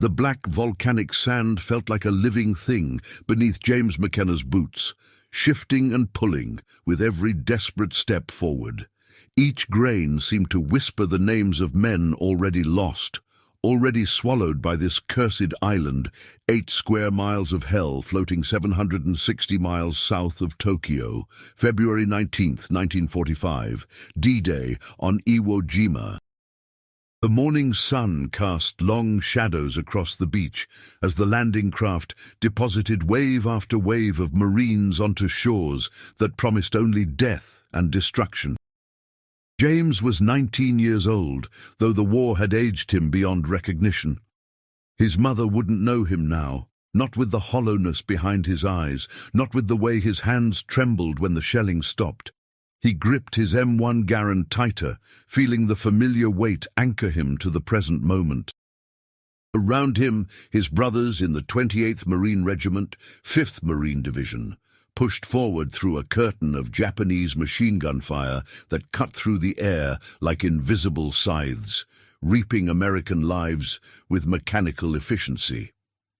The black volcanic sand felt like a living thing beneath James McKenna's boots, shifting and pulling with every desperate step forward. Each grain seemed to whisper the names of men already lost, already swallowed by this cursed island, 8 square miles of hell floating 760 miles south of Tokyo. February 19th, 1945, D-Day on Iwo Jima. The morning sun cast long shadows across the beach as the landing craft deposited wave after wave of Marines onto shores that promised only death and destruction. James was 19 years old, though the war had aged him beyond recognition. His mother wouldn't know him now, not with the hollowness behind his eyes, not with the way his hands trembled when the shelling stopped. He gripped his M1 Garand tighter, feeling the familiar weight anchor him to the present moment. Around him, his brothers in the 28th Marine Regiment, 5th Marine Division, pushed forward through a curtain of Japanese machine gun fire that cut through the air like invisible scythes, reaping American lives with mechanical efficiency.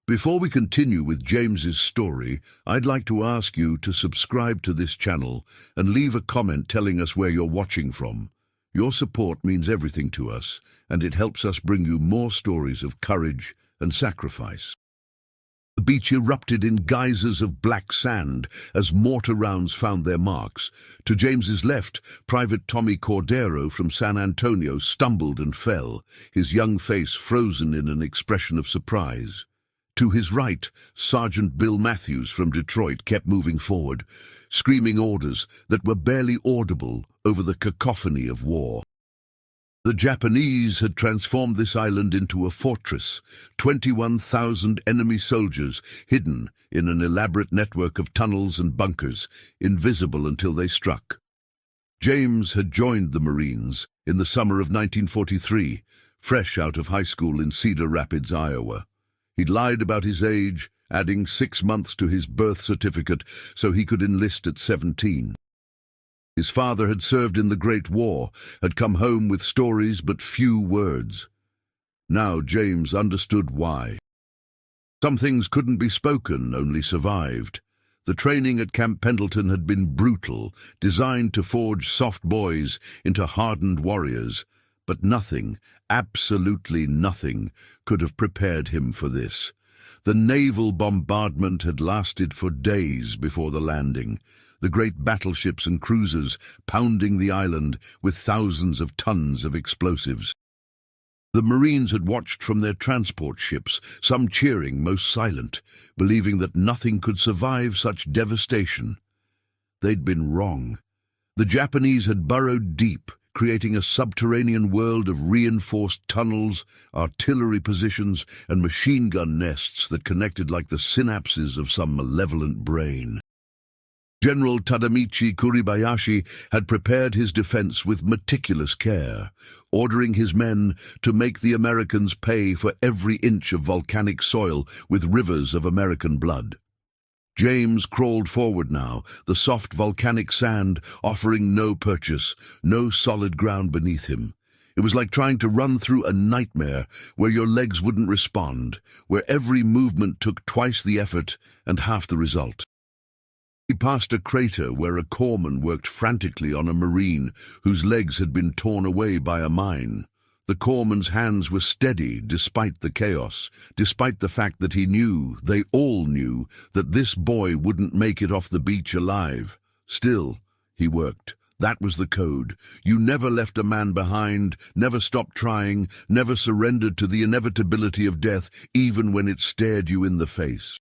Before we continue with James's story, I'd like to ask you to subscribe to this channel and leave a comment telling us where you're watching from. Your support means everything to us, and it helps us bring you more stories of courage and sacrifice. The beach erupted in geysers of black sand as mortar rounds found their marks. To James's left, Private Tommy Cordero from San Antonio stumbled and fell, his young face frozen in an expression of surprise. To his right, Sergeant Bill Matthews from Detroit kept moving forward, screaming orders that were barely audible over the cacophony of war. The Japanese had transformed this island into a fortress, 21,000 enemy soldiers hidden in an elaborate network of tunnels and bunkers, invisible until they struck. James had joined the Marines in the summer of 1943, fresh out of high school in Cedar Rapids, Iowa. He'd lied about his age, adding 6 months to his birth certificate so he could enlist at 17. His father had served in the Great War, had come home with stories but few words. Now James understood why. Some things couldn't be spoken, only survived. The training at Camp Pendleton had been brutal, designed to forge soft boys into hardened warriors, but nothing, absolutely nothing, could have prepared him for this. The naval bombardment had lasted for days before the landing, the great battleships and cruisers pounding the island with thousands of tons of explosives. The Marines had watched from their transport ships, some cheering, most silent, believing that nothing could survive such devastation. They'd been wrong. The Japanese had burrowed deep, creating a subterranean world of reinforced tunnels, artillery positions, and machine gun nests that connected like the synapses of some malevolent brain. General Tadamichi Kuribayashi had prepared his defense with meticulous care, ordering his men to make the Americans pay for every inch of volcanic soil with rivers of American blood. James crawled forward now, the soft volcanic sand offering no purchase, no solid ground beneath him. It was like trying to run through a nightmare where your legs wouldn't respond, where every movement took twice the effort and half the result. He passed a crater where a corpsman worked frantically on a Marine whose legs had been torn away by a mine. The corpsman's hands were steady despite the chaos, despite the fact that he knew, they all knew, that this boy wouldn't make it off the beach alive. Still, he worked. That was the code. You never left a man behind, never stopped trying, never surrendered to the inevitability of death, even when it stared you in the face.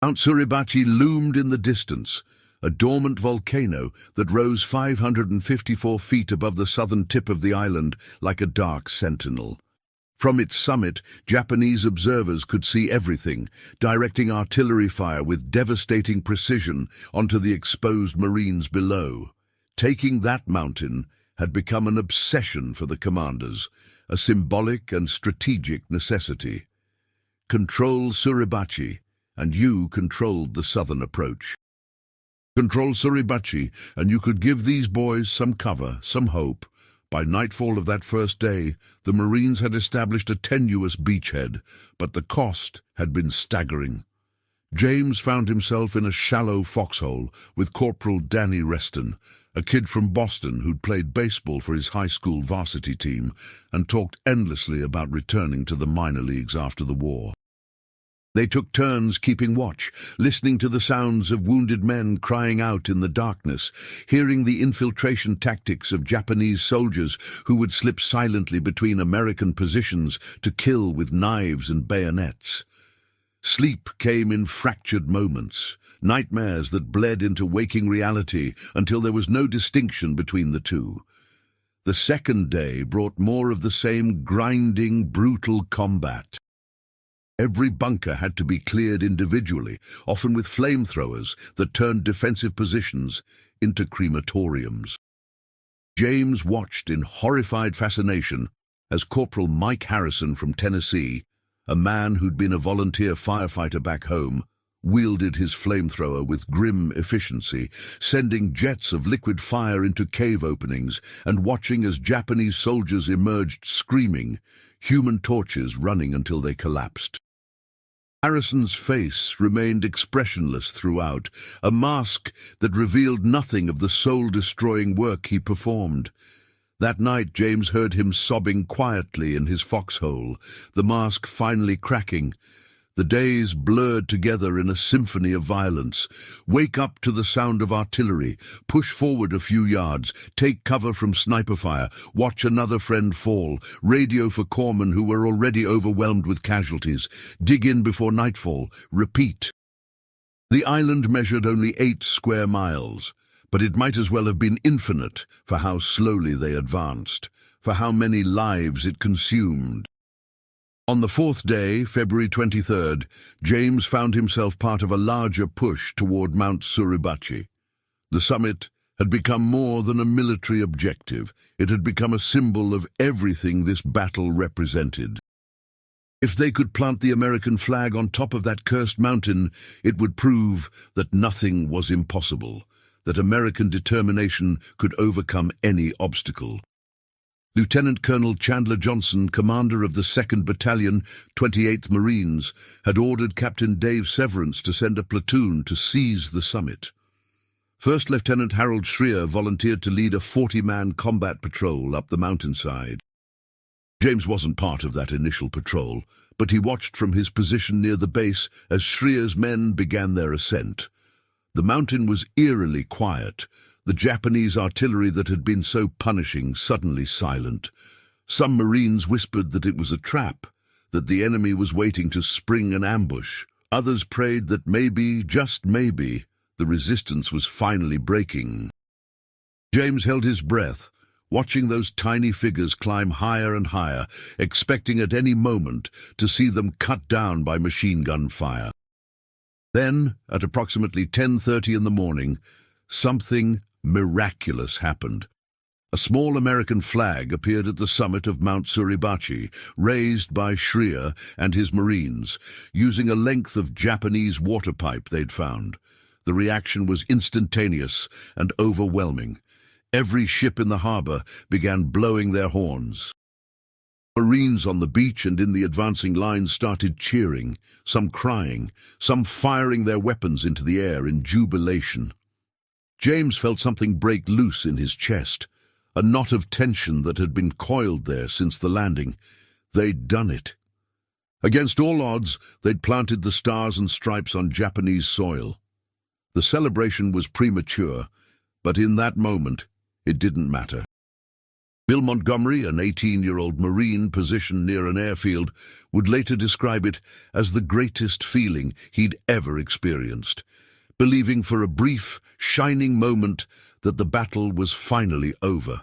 Mount Suribachi loomed in the distance, a dormant volcano that rose 554 feet above the southern tip of the island like a dark sentinel. From its summit, Japanese observers could see everything, directing artillery fire with devastating precision onto the exposed Marines below. Taking that mountain had become an obsession for the commanders, a symbolic and strategic necessity. Control Suribachi, and you controlled the southern approach. Control Suribachi, and you could give these boys some cover, some hope, By nightfall of that first day, the Marines had established a tenuous beachhead, but the cost had been staggering. James found himself in a shallow foxhole with Corporal Danny Reston, a kid from Boston who'd played baseball for his high school varsity team and talked endlessly about returning to the minor leagues after the war. They took turns keeping watch, listening to the sounds of wounded men crying out in the darkness, hearing the infiltration tactics of Japanese soldiers who would slip silently between American positions to kill with knives and bayonets. Sleep came in fractured moments, nightmares that bled into waking reality until there was no distinction between the two. The second day brought more of the same grinding, brutal combat. Every bunker had to be cleared individually, often with flamethrowers that turned defensive positions into crematoriums. James watched in horrified fascination as Corporal Mike Harrison from Tennessee, a man who'd been a volunteer firefighter back home, wielded his flamethrower with grim efficiency, sending jets of liquid fire into cave openings and watching as Japanese soldiers emerged screaming, human torches running until they collapsed. Harrison's face remained expressionless throughout, a mask that revealed nothing of the soul-destroying work he performed. That night, James heard him sobbing quietly in his foxhole, the mask finally cracking. The days blurred together in a symphony of violence. Wake up to the sound of artillery, push forward a few yards, take cover from sniper fire, watch another friend fall, radio for corpsmen who were already overwhelmed with casualties, dig in before nightfall, repeat. The island measured only 8 square miles, but it might as well have been infinite for how slowly they advanced, for how many lives it consumed. On the 4th day, February 23rd, James found himself part of a larger push toward Mount Suribachi. The summit had become more than a military objective. It had become a symbol of everything this battle represented. If they could plant the American flag on top of that cursed mountain, it would prove that nothing was impossible, that American determination could overcome any obstacle. Lieutenant Colonel Chandler Johnson, commander of the 2nd Battalion, 28th Marines, had ordered Captain Dave Severance to send a platoon to seize the summit. First Lieutenant Harold Schreer volunteered to lead a 40-man combat patrol up the mountainside. James wasn't part of that initial patrol, but he watched from his position near the base as Schreer's men began their ascent. The mountain was eerily quiet, the Japanese artillery that had been so punishing suddenly silent. Some Marines whispered that it was a trap, that the enemy was waiting to spring an ambush. Others prayed that maybe, just maybe, the resistance was finally breaking. James held his breath, watching those tiny figures climb higher and higher, expecting at any moment to see them cut down by machine gun fire. Then, at approximately 10:30 in the morning, something miraculous happened. A small American flag appeared at the summit of Mount Suribachi, raised by Schreer and his Marines, using a length of Japanese water pipe they'd found. The reaction was instantaneous and overwhelming. Every ship in the harbor began blowing their horns. Marines on the beach and in the advancing lines started cheering, some crying, some firing their weapons into the air in jubilation. James felt something break loose in his chest, a knot of tension that had been coiled there since the landing. They'd done it. Against all odds, they'd planted the stars and stripes on Japanese soil. The celebration was premature, but in that moment, it didn't matter. Bill Montgomery, an 18-year-old Marine positioned near an airfield, would later describe it as the greatest feeling he'd ever experienced, believing for a brief, shining moment that the battle was finally over.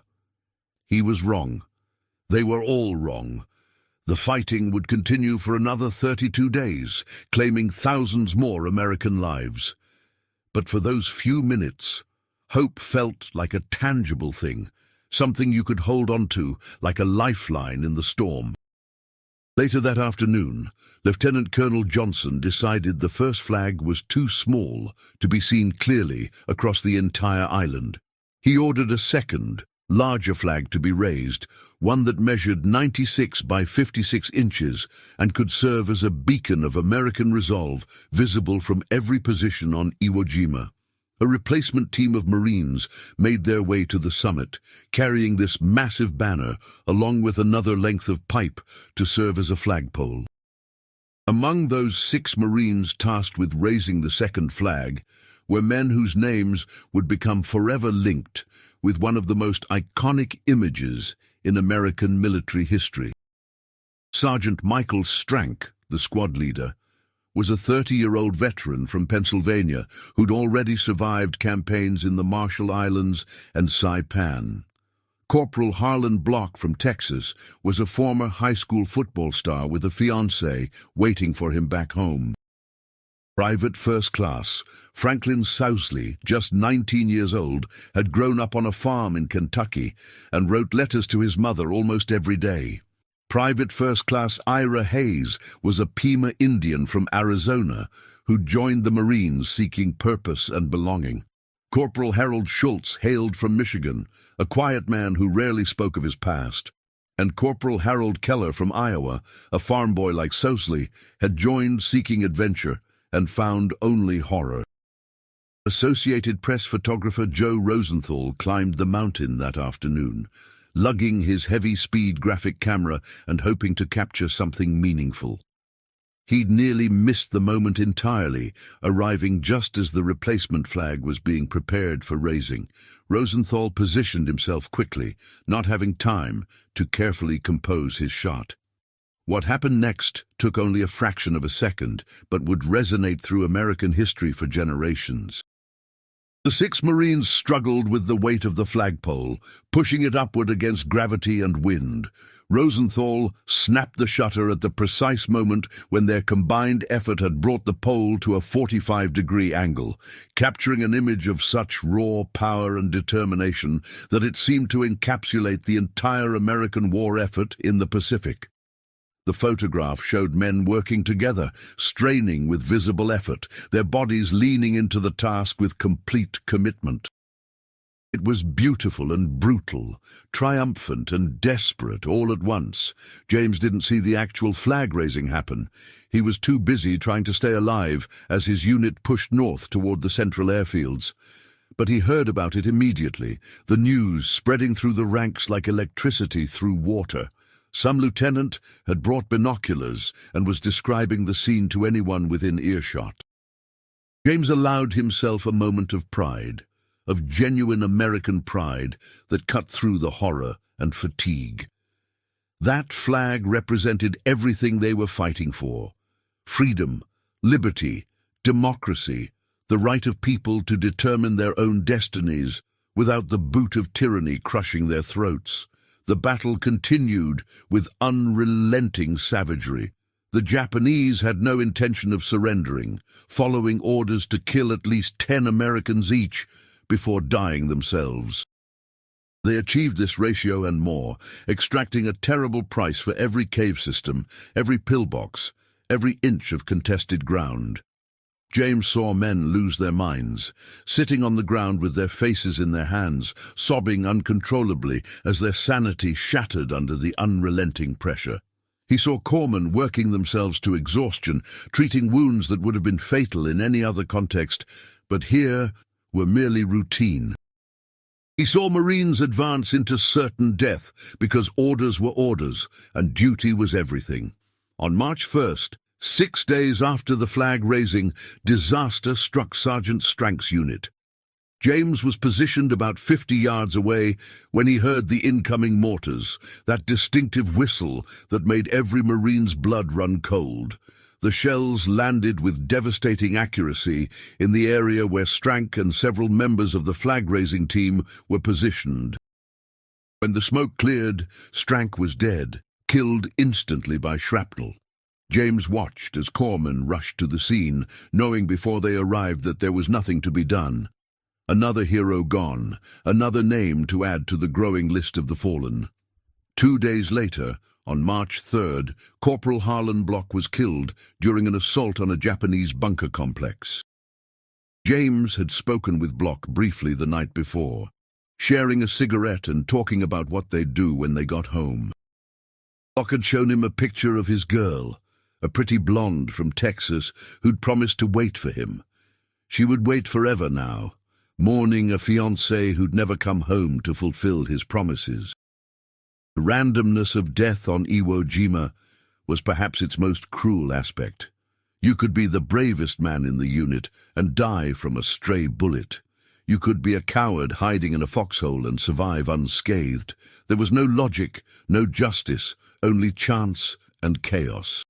He was wrong. They were all wrong. The fighting would continue for another 32 days, claiming thousands more American lives. But for those few minutes, hope felt like a tangible thing, something you could hold on to like a lifeline in the storm. Later that afternoon, Lieutenant Colonel Johnson decided the first flag was too small to be seen clearly across the entire island. He ordered a second, larger flag to be raised, one that measured 96 by 56 inches and could serve as a beacon of American resolve, visible from every position on Iwo Jima. A replacement team of Marines made their way to the summit, carrying this massive banner along with another length of pipe to serve as a flagpole. Among those 6 Marines tasked with raising the second flag were men whose names would become forever linked with one of the most iconic images in American military history. Sergeant Michael Strank, the squad leader, was a 30-year-old veteran from Pennsylvania who'd already survived campaigns in the Marshall Islands and Saipan. Corporal Harlan Block from Texas was a former high school football star with a fiancée waiting for him back home. Private First Class Franklin Sousley, just 19 years old, had grown up on a farm in Kentucky and wrote letters to his mother almost every day. Private First Class Ira Hayes was a Pima Indian from Arizona who joined the Marines seeking purpose and belonging. Corporal Harold Schultz hailed from Michigan, a quiet man who rarely spoke of his past. And Corporal Harold Keller from Iowa, a farm boy like Sousley, had joined seeking adventure and found only horror. Associated Press photographer Joe Rosenthal climbed the mountain that afternoon, lugging his heavy-speed graphic camera and hoping to capture something meaningful. He'd nearly missed the moment entirely, arriving just as the replacement flag was being prepared for raising. Rosenthal positioned himself quickly, not having time to carefully compose his shot. What happened next took only a fraction of a second, but would resonate through American history for generations. The 6 Marines struggled with the weight of the flagpole, pushing it upward against gravity and wind. Rosenthal snapped the shutter at the precise moment when their combined effort had brought the pole to a 45-degree angle, capturing an image of such raw power and determination that it seemed to encapsulate the entire American war effort in the Pacific. The photograph showed men working together, straining with visible effort, their bodies leaning into the task with complete commitment. It was beautiful and brutal, triumphant and desperate all at once. James didn't see the actual flag-raising happen. He was too busy trying to stay alive as his unit pushed north toward the central airfields. But he heard about it immediately, the news spreading through the ranks like electricity through water. Some lieutenant had brought binoculars and was describing the scene to anyone within earshot. James allowed himself a moment of pride, of genuine American pride that cut through the horror and fatigue. That flag represented everything they were fighting for: freedom, liberty, democracy, the right of people to determine their own destinies without the boot of tyranny crushing their throats. The battle continued with unrelenting savagery. The Japanese had no intention of surrendering, following orders to kill at least 10 Americans each before dying themselves. They achieved this ratio and more, extracting a terrible price for every cave system, every pillbox, every inch of contested ground. James saw men lose their minds, sitting on the ground with their faces in their hands, sobbing uncontrollably as their sanity shattered under the unrelenting pressure. He saw corpsmen working themselves to exhaustion, treating wounds that would have been fatal in any other context, but here were merely routine. He saw Marines advance into certain death because orders were orders and duty was everything. On March 1st, 6 days after the flag raising, disaster struck Sergeant Strank's unit. James was positioned about 50 yards away when he heard the incoming mortars, that distinctive whistle that made every Marine's blood run cold. The shells landed with devastating accuracy in the area where Strank and several members of the flag-raising team were positioned. When the smoke cleared, Strank was dead, killed instantly by shrapnel. James watched as corpsmen rushed to the scene, knowing before they arrived that there was nothing to be done. Another hero gone, another name to add to the growing list of the fallen. 2 days later, on March 3rd, Corporal Harlan Block was killed during an assault on a Japanese bunker complex. James had spoken with Block briefly the night before. sharing a cigarette and talking about what they'd do when they got home. Doc had shown him a picture of his girl, a pretty blonde from Texas who'd promised to wait for him. She would wait forever now, mourning a fiancé who'd never come home to fulfill his promises. The randomness of death on Iwo Jima was perhaps its most cruel aspect. You could be the bravest man in the unit and die from a stray bullet. You could be a coward hiding in a foxhole and survive unscathed. There was no logic, no justice, only chance and chaos.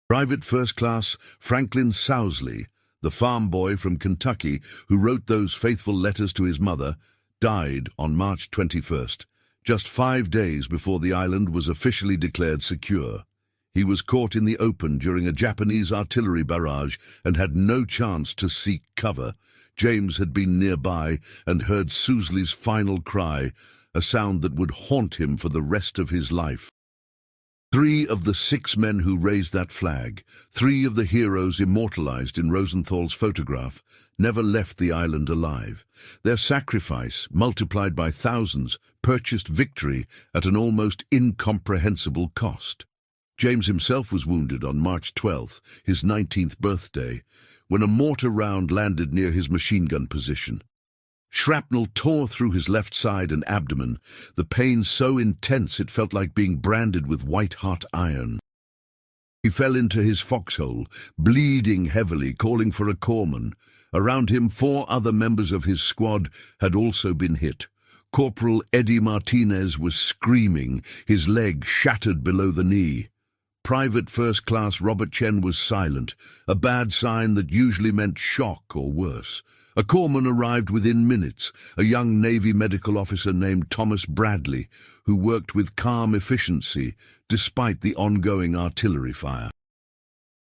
Private First Class Franklin Sousley, the farm boy from Kentucky who wrote those faithful letters to his mother, died on March 21st, just 5 days before the island was officially declared secure. He was caught in the open during a Japanese artillery barrage and had no chance to seek cover. James had been nearby and heard Sousley's final cry, a sound that would haunt him for the rest of his life. 3 of the 6 men who raised that flag, 3 of the heroes immortalized in Rosenthal's photograph, never left the island alive. Their sacrifice, multiplied by thousands, purchased victory at an almost incomprehensible cost. James himself was wounded on March 12th, his 19th birthday, when a mortar round landed near his machine gun position. Shrapnel tore through his left side and abdomen, the pain so intense it felt like being branded with white-hot iron. He fell into his foxhole, bleeding heavily, calling for a corpsman. Around him, 4 other members of his squad had also been hit. Corporal Eddie Martinez was screaming, his leg shattered below the knee. Private First Class Robert Chen was silent, a bad sign that usually meant shock or worse. A corpsman arrived within minutes, a young Navy medical officer named Thomas Bradley, who worked with calm efficiency despite the ongoing artillery fire.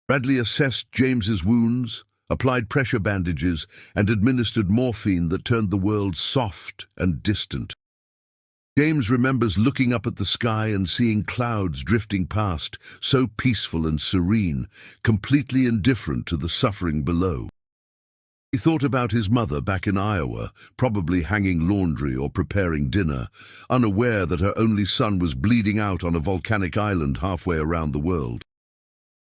Bradley assessed James's wounds, applied pressure bandages, and administered morphine that turned the world soft and distant. James remembers looking up at the sky and seeing clouds drifting past, so peaceful and serene, completely indifferent to the suffering below. He thought about his mother back in Iowa, probably hanging laundry or preparing dinner, unaware that her only son was bleeding out on a volcanic island halfway around the world.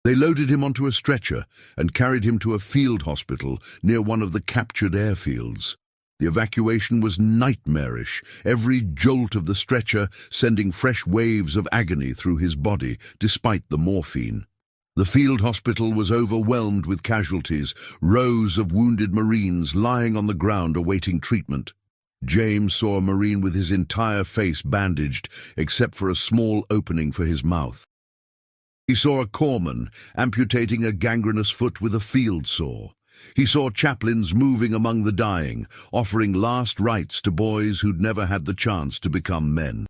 They loaded him onto a stretcher and carried him to a field hospital near one of the captured airfields. The evacuation was nightmarish, every jolt of the stretcher sending fresh waves of agony through his body, despite the morphine. The field hospital was overwhelmed with casualties, rows of wounded Marines lying on the ground awaiting treatment. James saw a Marine with his entire face bandaged, except for a small opening for his mouth. He saw a corpsman amputating a gangrenous foot with a field saw. He saw chaplains moving among the dying, offering last rites to boys who'd never had the chance to become men.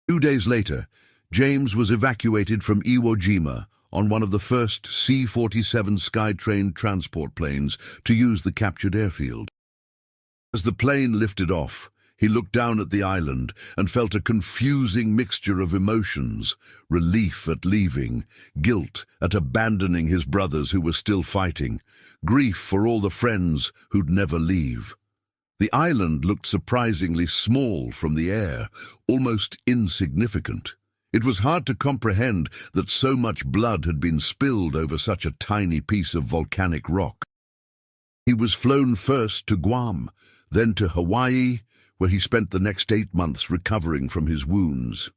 2 days later, James was evacuated from Iwo Jima on one of the first C-47 Skytrain transport planes to use the captured airfield. As the plane lifted off, he looked down at the island and felt a confusing mixture of emotions: relief at leaving, guilt at abandoning his brothers who were still fighting, grief for all the friends who'd never leave. The island looked surprisingly small from the air, almost insignificant. It was hard to comprehend that so much blood had been spilled over such a tiny piece of volcanic rock. He was flown first to Guam, then to Hawaii, where he spent the next 8 months recovering from his wounds.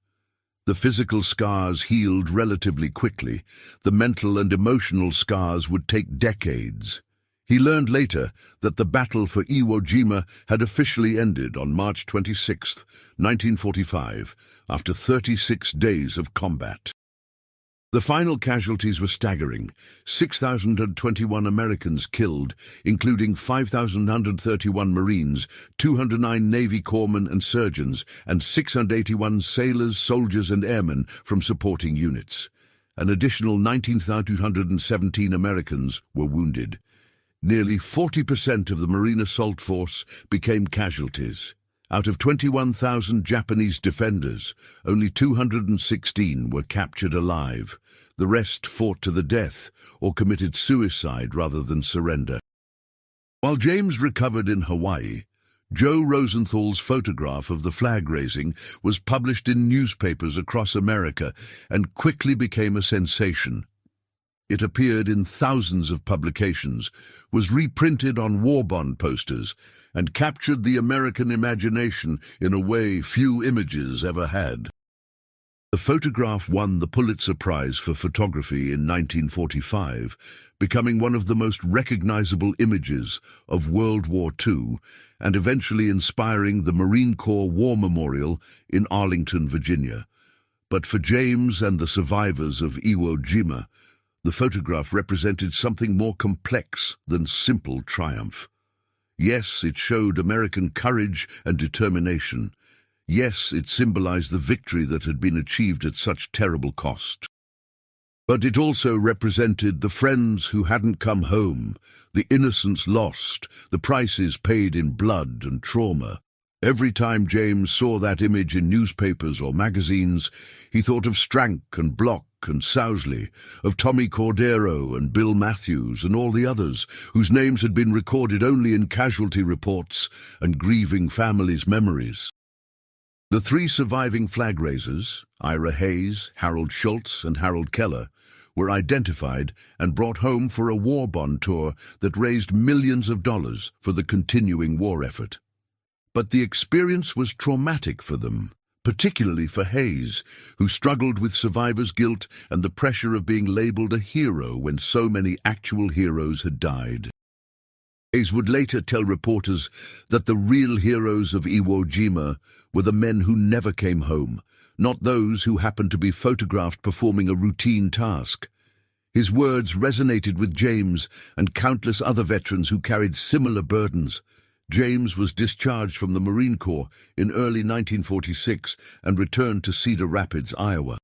The physical scars healed relatively quickly. The mental and emotional scars would take decades. He learned later that the battle for Iwo Jima had officially ended on March 26, 1945, after 36 days of combat. The final casualties were staggering: 6,021 Americans killed, including 5,131 Marines, 209 Navy corpsmen and surgeons, and 681 sailors, soldiers and airmen from supporting units. An additional 19,217 Americans were wounded. Nearly 40% of the Marine assault force became casualties. Out of 21,000 Japanese defenders, only 216 were captured alive. The rest fought to the death or committed suicide rather than surrender. While James recovered in Hawaii, Joe Rosenthal's photograph of the flag raising was published in newspapers across America and quickly became a sensation. It appeared in thousands of publications, was reprinted on war bond posters, and captured the American imagination in a way few images ever had. The photograph won the Pulitzer Prize for Photography in 1945, becoming one of the most recognizable images of World War II and eventually inspiring the Marine Corps War Memorial in Arlington, Virginia. But for James and the survivors of Iwo Jima, the photograph represented something more complex than simple triumph. Yes, it showed American courage and determination. Yes, it symbolized the victory that had been achieved at such terrible cost. But it also represented the friends who hadn't come home, the innocents lost, the prices paid in blood and trauma. Every time James saw that image in newspapers or magazines, he thought of Strank and Bloch and Sousley, of Tommy Cordero and Bill Matthews and all the others whose names had been recorded only in casualty reports and grieving families' memories. The three surviving flag raisers, Ira Hayes, Harold Schultz, and Harold Keller, were identified and brought home for a war bond tour that raised millions of dollars for the continuing war effort. But the experience was traumatic for them, particularly for Hayes, who struggled with survivor's guilt and the pressure of being labeled a hero when so many actual heroes had died. Hayes would later tell reporters that the real heroes of Iwo Jima were the men who never came home, not those who happened to be photographed performing a routine task. His words resonated with James and countless other veterans who carried similar burdens. James was discharged from the Marine Corps in early 1946 and returned to Cedar Rapids, Iowa.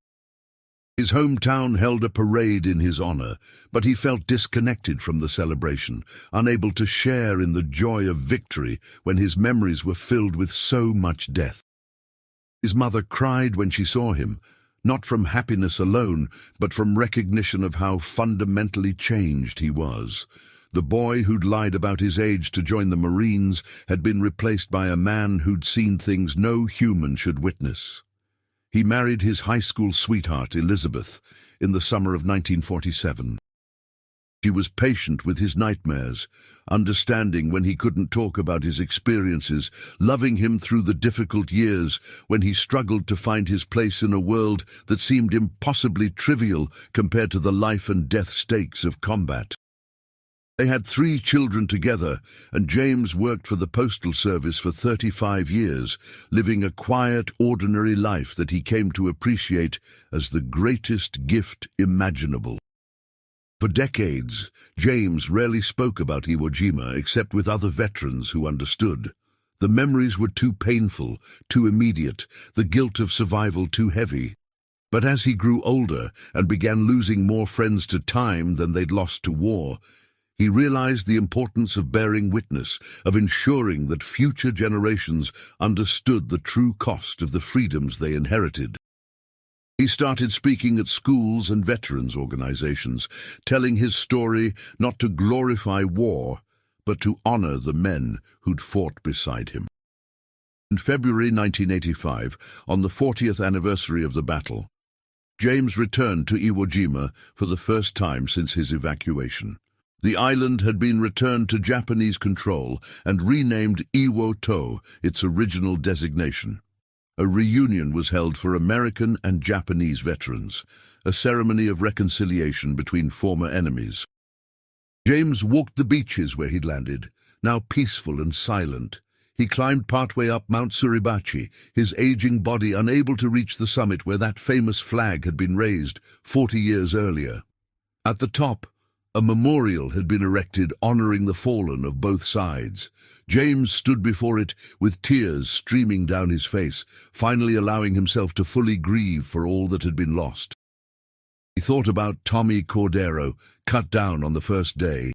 His hometown held a parade in his honor, but he felt disconnected from the celebration, unable to share in the joy of victory when his memories were filled with so much death. His mother cried when she saw him, not from happiness alone, but from recognition of how fundamentally changed he was. The boy who'd lied about his age to join the Marines had been replaced by a man who'd seen things no human should witness. He married his high school sweetheart, Elizabeth, in the summer of 1947. She was patient with his nightmares, understanding when he couldn't talk about his experiences, loving him through the difficult years when he struggled to find his place in a world that seemed impossibly trivial compared to the life and death stakes of combat. They had 3 children together, and James worked for the Postal Service for 35 years, living a quiet, ordinary life that he came to appreciate as the greatest gift imaginable. For decades, James rarely spoke about Iwo Jima except with other veterans who understood. The memories were too painful, too immediate, the guilt of survival too heavy. But as he grew older and began losing more friends to time than they'd lost to war, he realized the importance of bearing witness, of ensuring that future generations understood the true cost of the freedoms they inherited. He started speaking at schools and veterans organizations, telling his story not to glorify war, but to honor the men who'd fought beside him. In February 1985, on the 40th anniversary of the battle, James returned to Iwo Jima for the first time since his evacuation. The island had been returned to Japanese control and renamed Iwo To, its original designation. A reunion was held for American and Japanese veterans, a ceremony of reconciliation between former enemies. James walked the beaches where he'd landed, now peaceful and silent. He climbed partway up Mount Suribachi, his aging body unable to reach the summit where that famous flag had been raised 40 years earlier. At the top, a memorial had been erected honoring the fallen of both sides. James stood before it with tears streaming down his face, finally allowing himself to fully grieve for all that had been lost. He thought about Tommy Cordero, cut down on the first day,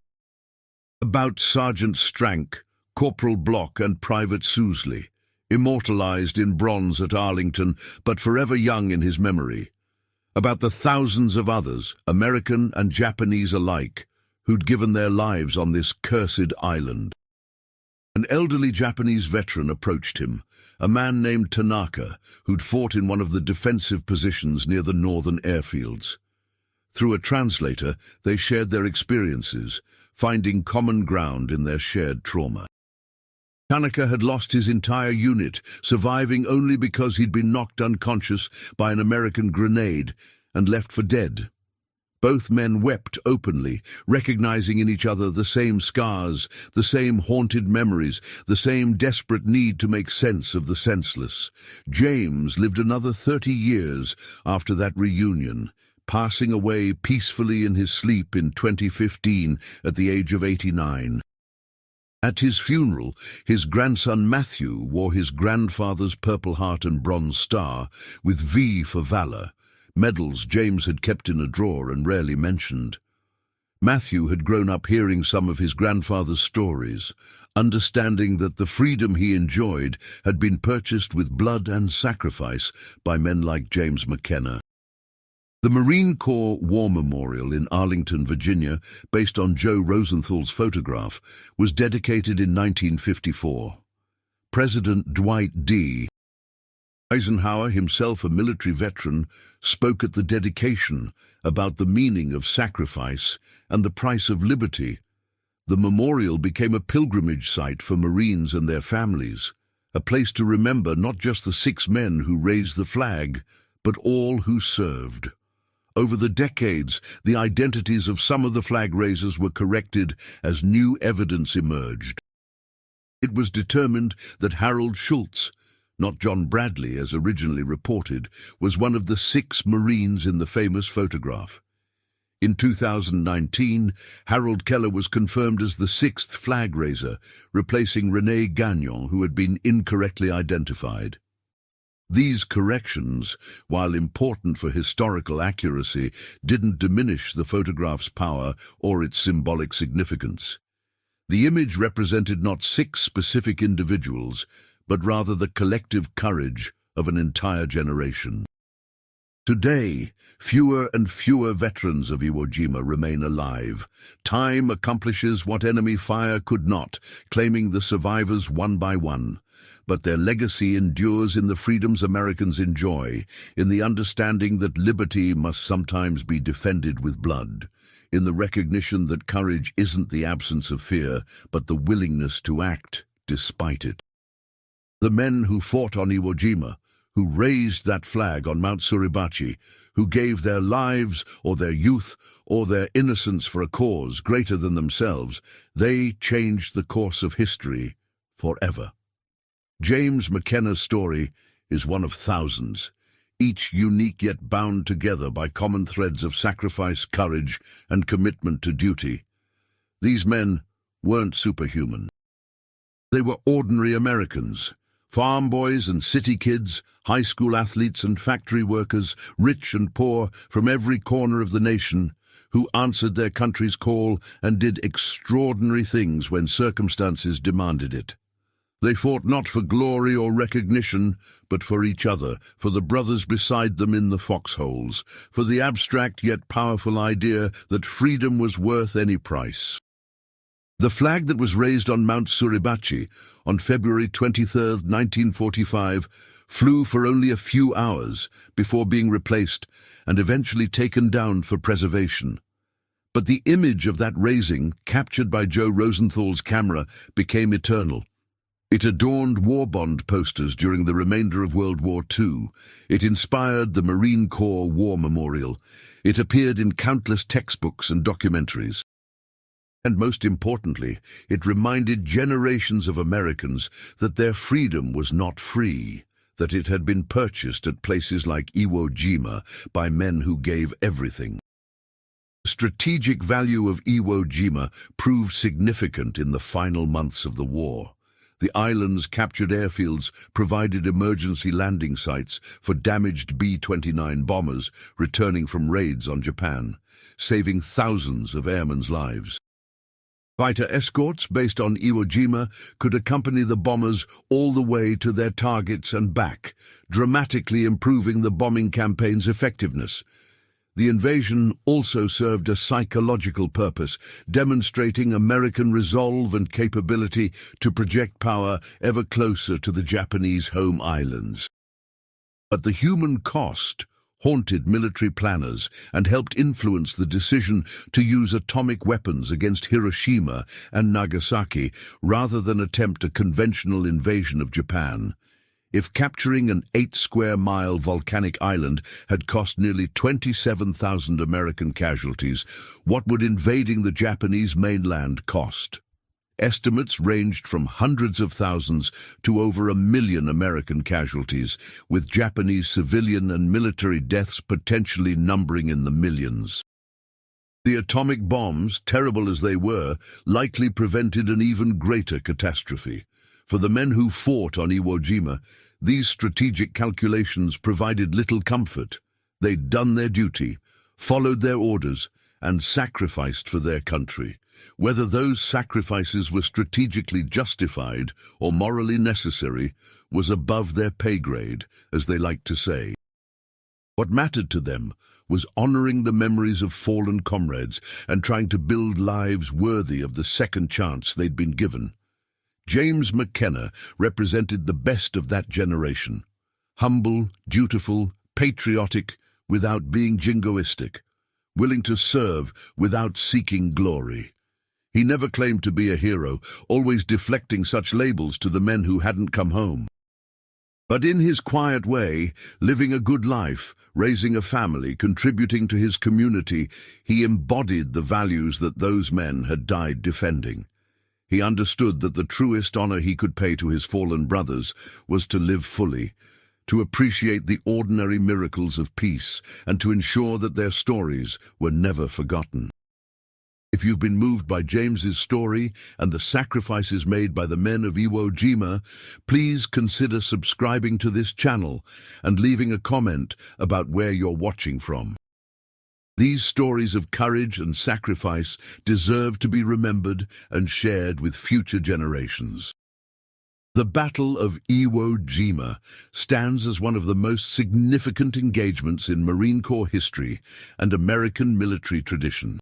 about Sergeant Strank, Corporal Bloch, and Private Sousley, immortalized in bronze at Arlington, but forever young in his memory, about the thousands of others, American and Japanese alike, who'd given their lives on this cursed island. An elderly Japanese veteran approached him, a man named Tanaka, who'd fought in one of the defensive positions near the northern airfields. Through a translator, they shared their experiences, finding common ground in their shared trauma. Tanaka had lost his entire unit, surviving only because he'd been knocked unconscious by an American grenade and left for dead. Both men wept openly, recognizing in each other the same scars, the same haunted memories, the same desperate need to make sense of the senseless. James lived another 30 years after that reunion, passing away peacefully in his sleep in 2015 at the age of 89. At his funeral, his grandson Matthew wore his grandfather's Purple Heart and Bronze Star, with V for valor, medals James had kept in a drawer and rarely mentioned. Matthew had grown up hearing some of his grandfather's stories, understanding that the freedom he enjoyed had been purchased with blood and sacrifice by men like James McKenna. The Marine Corps War Memorial in Arlington, Virginia, based on Joe Rosenthal's photograph, was dedicated in 1954. President Dwight D. Eisenhower, himself a military veteran, spoke at the dedication about the meaning of sacrifice and the price of liberty. The memorial became a pilgrimage site for Marines and their families, a place to remember not just the 6 men who raised the flag, but all who served. Over the decades, the identities of some of the flag raisers were corrected as new evidence emerged. It was determined that Harold Schultz, not John Bradley as originally reported, was one of the 6 Marines in the famous photograph. In 2019, Harold Keller was confirmed as the 6th flag raiser, replacing René Gagnon, who had been incorrectly identified. These corrections, while important for historical accuracy, didn't diminish the photograph's power or its symbolic significance. The image represented not 6 specific individuals, but rather the collective courage of an entire generation. Today, fewer and fewer veterans of Iwo Jima remain alive. Time accomplishes what enemy fire could not, claiming the survivors one by one. But their legacy endures in the freedoms Americans enjoy, in the understanding that liberty must sometimes be defended with blood, in the recognition that courage isn't the absence of fear, but the willingness to act despite it. The men who fought on Iwo Jima, who raised that flag on Mount Suribachi, who gave their lives or their youth or their innocence for a cause greater than themselves, they changed the course of history forever. James McKenna's story is one of thousands, each unique yet bound together by common threads of sacrifice, courage, and commitment to duty. These men weren't superhuman. They were ordinary Americans, farm boys and city kids, high school athletes and factory workers, rich and poor, from every corner of the nation, who answered their country's call and did extraordinary things when circumstances demanded it. They fought not for glory or recognition, but for each other, for the brothers beside them in the foxholes, for the abstract yet powerful idea that freedom was worth any price. The flag that was raised on Mount Suribachi on February 23, 1945, flew for only a few hours before being replaced and eventually taken down for preservation. But the image of that raising, captured by Joe Rosenthal's camera, became eternal. It adorned war bond posters during the remainder of World War II. It inspired the Marine Corps War Memorial. It appeared in countless textbooks and documentaries. And most importantly, it reminded generations of Americans that their freedom was not free, that it had been purchased at places like Iwo Jima by men who gave everything. The strategic value of Iwo Jima proved significant in the final months of the war. The island's captured airfields provided emergency landing sites for damaged B-29 bombers returning from raids on Japan, saving thousands of airmen's lives. Fighter escorts based on Iwo Jima could accompany the bombers all the way to their targets and back, dramatically improving the bombing campaign's effectiveness. The invasion also served a psychological purpose, demonstrating American resolve and capability to project power ever closer to the Japanese home islands. But the human cost haunted military planners and helped influence the decision to use atomic weapons against Hiroshima and Nagasaki rather than attempt a conventional invasion of Japan. If capturing an 8-square-mile volcanic island had cost nearly 27,000 American casualties, what would invading the Japanese mainland cost? Estimates ranged from hundreds of thousands to over 1 million American casualties, with Japanese civilian and military deaths potentially numbering in the millions. The atomic bombs, terrible as they were, likely prevented an even greater catastrophe. For the men who fought on Iwo Jima, these strategic calculations provided little comfort. They'd done their duty, followed their orders, and sacrificed for their country. Whether those sacrifices were strategically justified or morally necessary was above their pay grade, as they liked to say. What mattered to them was honoring the memories of fallen comrades and trying to build lives worthy of the second chance they'd been given. James McKenna represented the best of that generation. Humble, dutiful, patriotic, without being jingoistic. Willing to serve without seeking glory. He never claimed to be a hero, always deflecting such labels to the men who hadn't come home. But in his quiet way, living a good life, raising a family, contributing to his community, he embodied the values that those men had died defending. He understood that the truest honor he could pay to his fallen brothers was to live fully, to appreciate the ordinary miracles of peace, and to ensure that their stories were never forgotten. If you've been moved by James's story and the sacrifices made by the men of Iwo Jima, please consider subscribing to this channel and leaving a comment about where you're watching from. These stories of courage and sacrifice deserve to be remembered and shared with future generations. The Battle of Iwo Jima stands as one of the most significant engagements in Marine Corps history and American military tradition.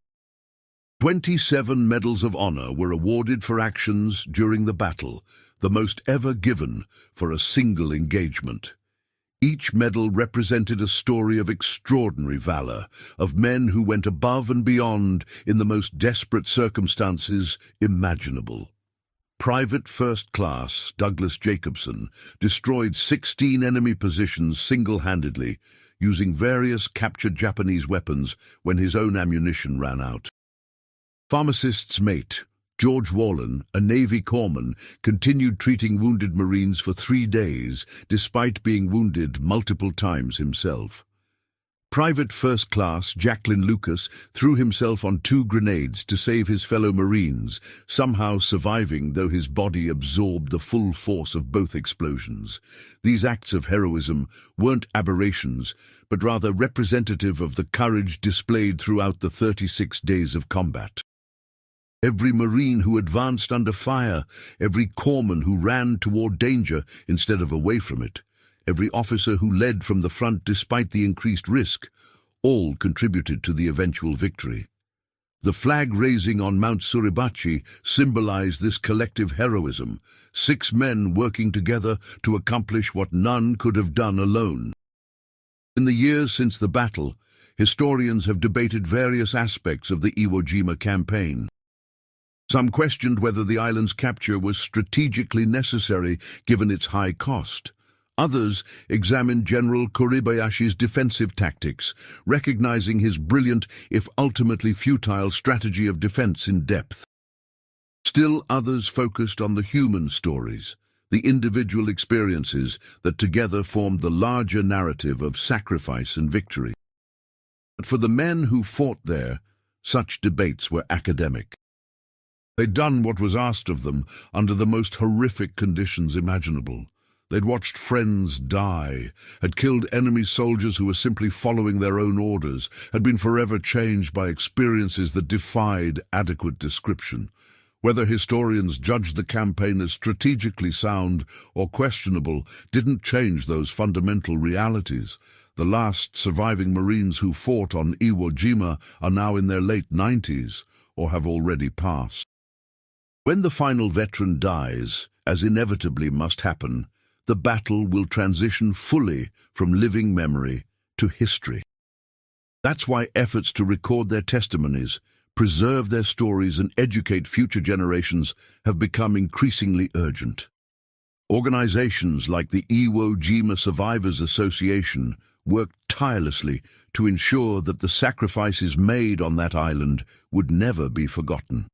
27 Medals of Honor were awarded for actions during the battle, the most ever given for a single engagement. Each medal represented a story of extraordinary valor, of men who went above and beyond in the most desperate circumstances imaginable. Private First Class Douglas Jacobson destroyed 16 enemy positions single-handedly, using various captured Japanese weapons when his own ammunition ran out. Pharmacist's mate, George Wallen, a Navy corpsman, continued treating wounded Marines for 3 days, despite being wounded multiple times himself. Private First Class Jacqueline Lucas threw himself on 2 grenades to save his fellow Marines, somehow surviving though his body absorbed the full force of both explosions. These acts of heroism weren't aberrations, but rather representative of the courage displayed throughout the 36 days of combat. Every Marine who advanced under fire, every corpsman who ran toward danger instead of away from it, every officer who led from the front despite the increased risk, all contributed to the eventual victory. The flag raising on Mount Suribachi symbolized this collective heroism, 6 men working together to accomplish what none could have done alone. In the years since the battle, historians have debated various aspects of the Iwo Jima campaign. Some questioned whether the island's capture was strategically necessary given its high cost. Others examined General Kuribayashi's defensive tactics, recognizing his brilliant, if ultimately futile, strategy of defense in depth. Still others focused on the human stories, the individual experiences that together formed the larger narrative of sacrifice and victory. But for the men who fought there, such debates were academic. They'd done what was asked of them under the most horrific conditions imaginable. They'd watched friends die, had killed enemy soldiers who were simply following their own orders, had been forever changed by experiences that defied adequate description. Whether historians judged the campaign as strategically sound or questionable didn't change those fundamental realities. The last surviving Marines who fought on Iwo Jima are now in their late 90s or have already passed. When the final veteran dies, as inevitably must happen, the battle will transition fully from living memory to history. That's why efforts to record their testimonies, preserve their stories and educate future generations have become increasingly urgent. Organizations like the Iwo Jima Survivors Association worked tirelessly to ensure that the sacrifices made on that island would never be forgotten.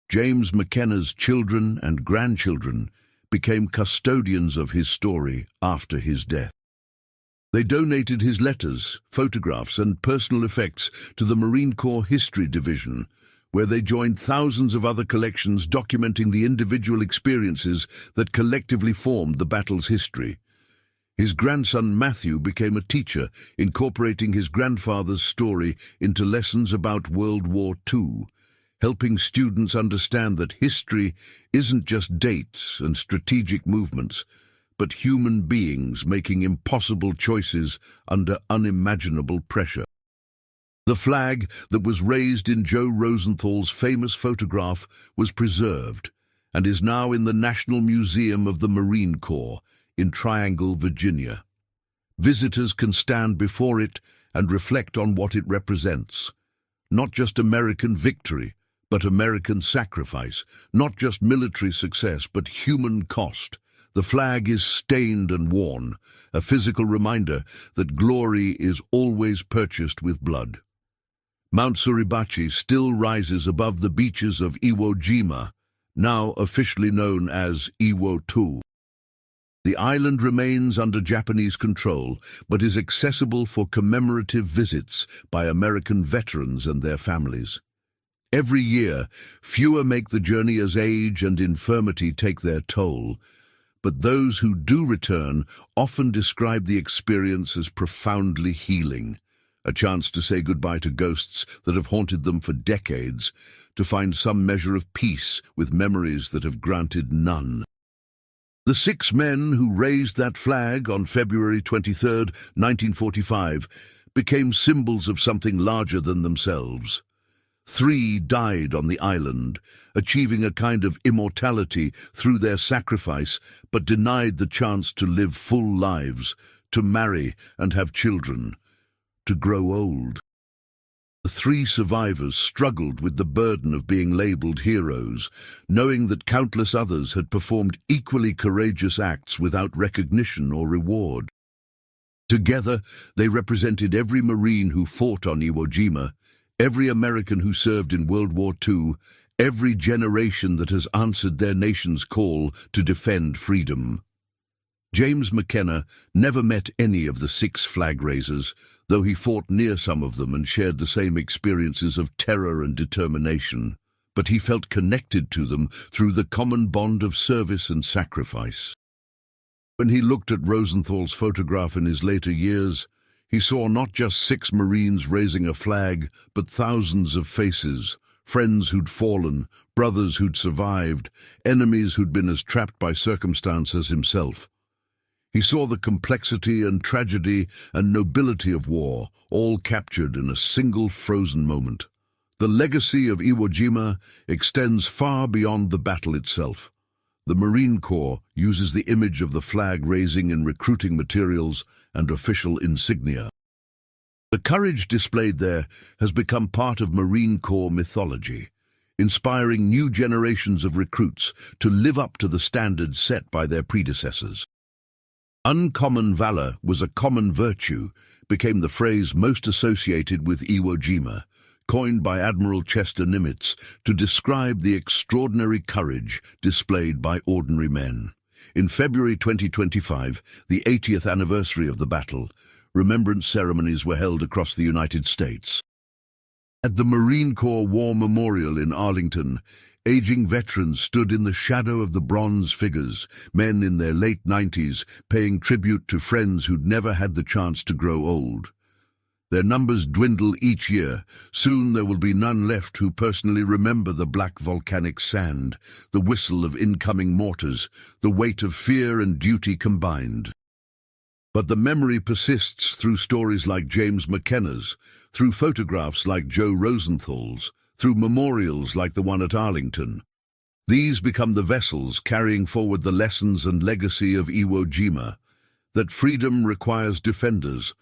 James McKenna's children and grandchildren became custodians of his story after his death. They donated his letters, photographs, and personal effects to the Marine Corps History Division, where they joined thousands of other collections documenting the individual experiences that collectively formed the battle's history. His grandson Matthew became a teacher, incorporating his grandfather's story into lessons about World War II, helping students understand that history isn't just dates and strategic movements, but human beings making impossible choices under unimaginable pressure. The flag that was raised in Joe Rosenthal's famous photograph was preserved and is now in the National Museum of the Marine Corps in Triangle, Virginia. Visitors can stand before it and reflect on what it represents. Not just American victory, but American sacrifice. Not just military success, but human cost. The flag is stained and worn, a physical reminder that glory is always purchased with blood. Mount Suribachi still rises above the beaches of Iwo Jima, now officially known as Iwo II. The island remains under Japanese control, but is accessible for commemorative visits by American veterans and their families. Every year, fewer make the journey as age and infirmity take their toll, but those who do return often describe the experience as profoundly healing, a chance to say goodbye to ghosts that have haunted them for decades, to find some measure of peace with memories that have granted none. The 6 men who raised that flag on February 23, 1945, became symbols of something larger than themselves. 3 died on the island, achieving a kind of immortality through their sacrifice, but denied the chance to live full lives, to marry and have children, to grow old. The 3 survivors struggled with the burden of being labeled heroes, knowing that countless others had performed equally courageous acts without recognition or reward. Together, they represented every Marine who fought on Iwo Jima, every American who served in World War II, every generation that has answered their nation's call to defend freedom. James McKenna never met any of the 6 flag raisers, though he fought near some of them and shared the same experiences of terror and determination. But he felt connected to them through the common bond of service and sacrifice. When he looked at Rosenthal's photograph in his later years, he saw not just 6 Marines raising a flag, but thousands of faces, friends who'd fallen, brothers who'd survived, enemies who'd been as trapped by circumstance as himself. He saw the complexity and tragedy and nobility of war, all captured in a single frozen moment. The legacy of Iwo Jima extends far beyond the battle itself. The Marine Corps uses the image of the flag raising in recruiting materials and official insignia. The courage displayed there has become part of Marine Corps mythology, inspiring new generations of recruits to live up to the standards set by their predecessors. Uncommon valor was a common virtue, became the phrase most associated with Iwo Jima, coined by Admiral Chester Nimitz to describe the extraordinary courage displayed by ordinary men. In February 2025, the 80th anniversary of the battle, remembrance ceremonies were held across the United States. At the Marine Corps War Memorial in Arlington, aging veterans stood in the shadow of the bronze figures, men in their late 90s paying tribute to friends who'd never had the chance to grow old. Their numbers dwindle each year. Soon there will be none left who personally remember the black volcanic sand, the whistle of incoming mortars, the weight of fear and duty combined. But the memory persists through stories like James McKenna's, through photographs like Joe Rosenthal's, through memorials like the one at Arlington. These become the vessels carrying forward the lessons and legacy of Iwo Jima, that freedom requires defenders,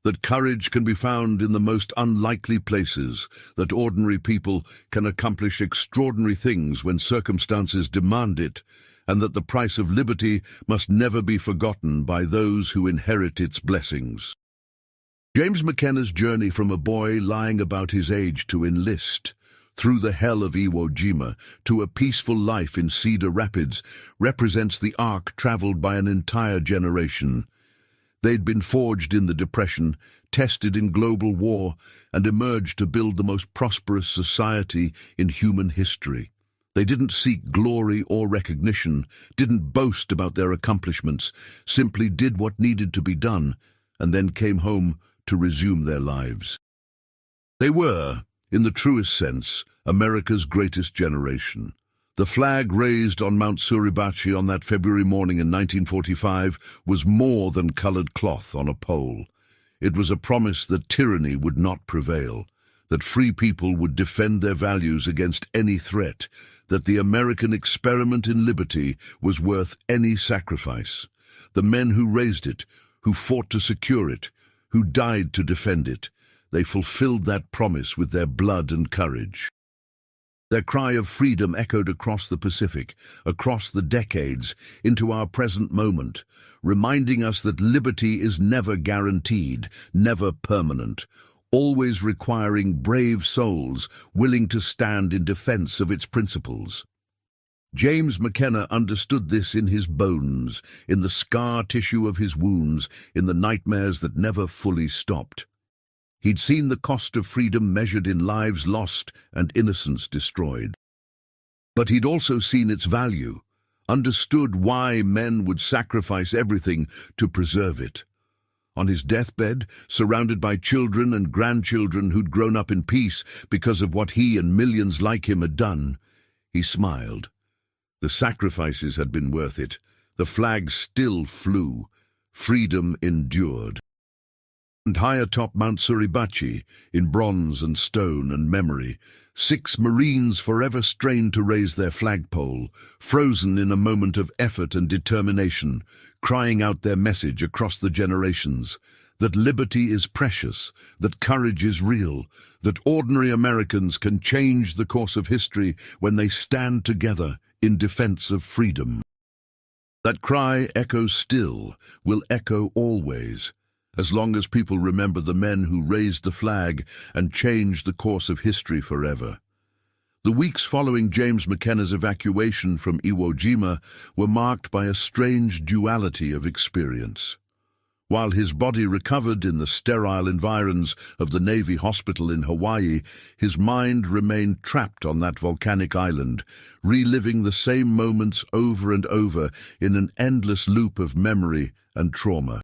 that courage can be found in the most unlikely places, that ordinary people can accomplish extraordinary things when circumstances demand it, and that the price of liberty must never be forgotten by those who inherit its blessings. James McKenna's journey from a boy lying about his age to enlist, through the hell of Iwo Jima, to a peaceful life in Cedar Rapids, represents the arc traveled by an entire generation. They'd been forged in the Depression, tested in global war, and emerged to build the most prosperous society in human history. They didn't seek glory or recognition, didn't boast about their accomplishments, simply did what needed to be done, and then came home to resume their lives. They were, in the truest sense, America's greatest generation. The flag raised on Mount Suribachi on that February morning in 1945 was more than colored cloth on a pole. It was a promise that tyranny would not prevail, that free people would defend their values against any threat, that the American experiment in liberty was worth any sacrifice. The men who raised it, who fought to secure it, who died to defend it, they fulfilled that promise with their blood and courage. Their cry of freedom echoed across the Pacific, across the decades, into our present moment, reminding us that liberty is never guaranteed, never permanent, always requiring brave souls willing to stand in defense of its principles. James McKenna understood this in his bones, in the scar tissue of his wounds, in the nightmares that never fully stopped. He'd seen the cost of freedom measured in lives lost and innocence destroyed. But he'd also seen its value, understood why men would sacrifice everything to preserve it. On his deathbed, surrounded by children and grandchildren who'd grown up in peace because of what he and millions like him had done, he smiled. The sacrifices had been worth it. The flag still flew. Freedom endured. And high atop Mount Suribachi, in bronze and stone and memory, 6 Marines forever strained to raise their flagpole, frozen in a moment of effort and determination, crying out their message across the generations, that liberty is precious, that courage is real, that ordinary Americans can change the course of history when they stand together in defense of freedom. That cry echoes still, will echo always, as long as people remember the men who raised the flag and changed the course of history forever. The weeks following James McKenna's evacuation from Iwo Jima were marked by a strange duality of experience. While his body recovered in the sterile environs of the Navy hospital in Hawaii, his mind remained trapped on that volcanic island, reliving the same moments over and over in an endless loop of memory and trauma.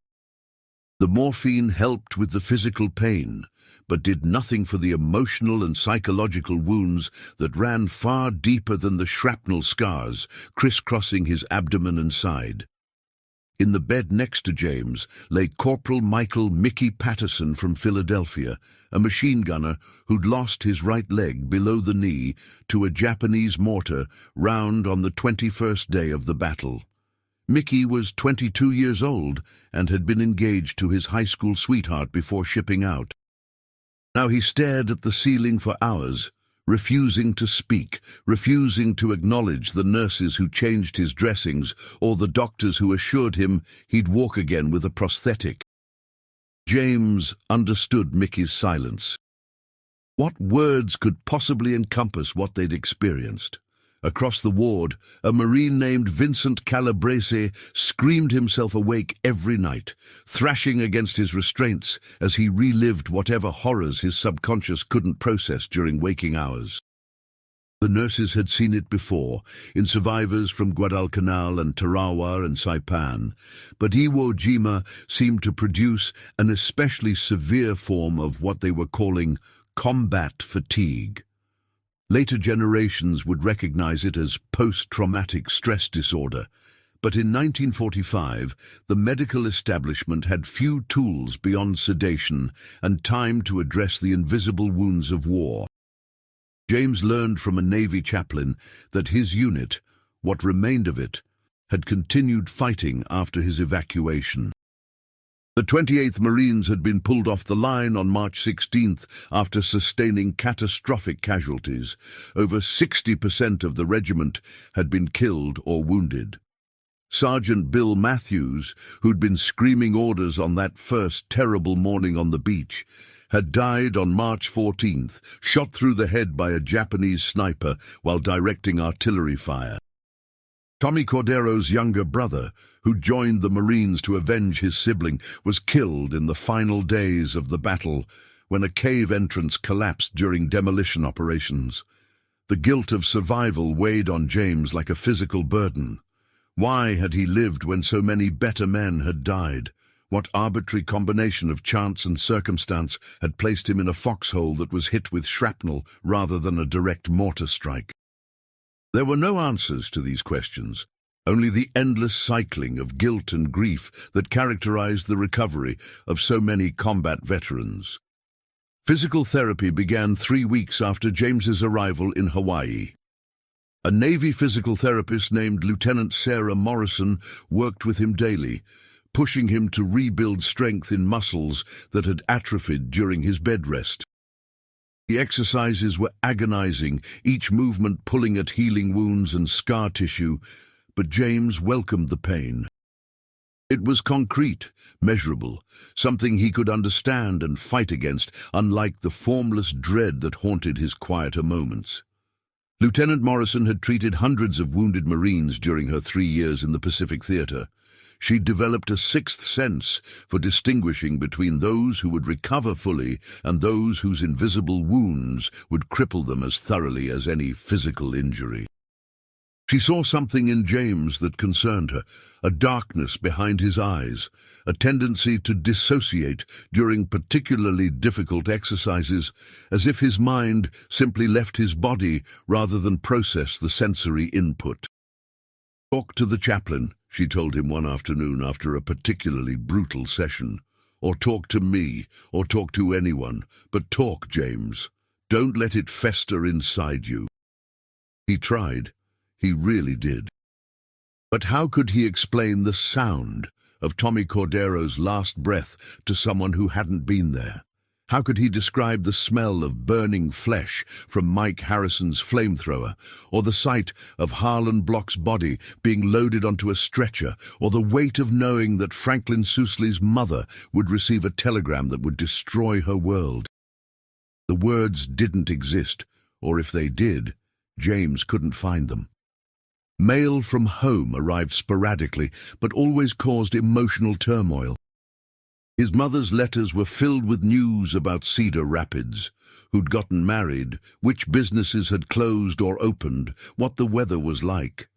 The morphine helped with the physical pain, but did nothing for the emotional and psychological wounds that ran far deeper than the shrapnel scars crisscrossing his abdomen and side. In the bed next to James lay Corporal Michael "Mickey" Patterson from Philadelphia, a machine gunner who'd lost his right leg below the knee to a Japanese mortar round on the 21st day of the battle. Mickey was 22 years old and had been engaged to his high school sweetheart before shipping out. Now he stared at the ceiling for hours, refusing to speak, refusing to acknowledge the nurses who changed his dressings or the doctors who assured him he'd walk again with a prosthetic. James understood Mickey's silence. What words could possibly encompass what they'd experienced? Across the ward, a Marine named Vincent Calabrese screamed himself awake every night, thrashing against his restraints as he relived whatever horrors his subconscious couldn't process during waking hours. The nurses had seen it before, in survivors from Guadalcanal and Tarawa and Saipan, but Iwo Jima seemed to produce an especially severe form of what they were calling combat fatigue. Later generations would recognize it as post-traumatic stress disorder, But in 1945, the medical establishment had few tools beyond sedation and time to address the invisible wounds of war. James learned from a Navy chaplain that his unit, what remained of it, had continued fighting after his evacuation. The 28th Marines had been pulled off the line on March 16th after sustaining catastrophic casualties. Over 60% of the regiment had been killed or wounded. Sergeant Bill Matthews, who'd been screaming orders on that first terrible morning on the beach, had died on March 14th, shot through the head by a Japanese sniper while directing artillery fire. Tommy Cordero's younger brother, who joined the Marines to avenge his sibling, was killed in the final days of the battle when a cave entrance collapsed during demolition operations. The guilt of survival weighed on James like a physical burden. Why had he lived when so many better men had died? What arbitrary combination of chance and circumstance had placed him in a foxhole that was hit with shrapnel rather than a direct mortar strike? There were no answers to these questions, only the endless cycling of guilt and grief that characterized the recovery of so many combat veterans. Physical therapy began 3 weeks after James's arrival in Hawaii. A Navy physical therapist named Lieutenant Sarah Morrison worked with him daily, pushing him to rebuild strength in muscles that had atrophied during his bed rest. The exercises were agonizing, each movement pulling at healing wounds and scar tissue, but James welcomed the pain. It was concrete, measurable, something he could understand and fight against, unlike the formless dread that haunted his quieter moments. Lieutenant Morrison had treated hundreds of wounded Marines during her 3 years in the Pacific Theater. She developed a sixth sense for distinguishing between those who would recover fully and those whose invisible wounds would cripple them as thoroughly as any physical injury. She saw something in James that concerned her, a darkness behind his eyes, a tendency to dissociate during particularly difficult exercises, as if his mind simply left his body rather than process the sensory input. "Talk to the chaplain," she told him one afternoon after a particularly brutal session. "Or talk to me, or talk to anyone. But talk, James. Don't let it fester inside you." He tried. He really did. But how could he explain the sound of Tommy Cordero's last breath to someone who hadn't been there? How could he describe the smell of burning flesh from Mike Harrison's flamethrower, or the sight of Harlan Block's body being loaded onto a stretcher, or the weight of knowing that Franklin Sousley's mother would receive a telegram that would destroy her world? The words didn't exist, or if they did, James couldn't find them. Mail from home arrived sporadically, but always caused emotional turmoil. His mother's letters were filled with news about Cedar Rapids, who'd gotten married, which businesses had closed or opened, what the weather was like.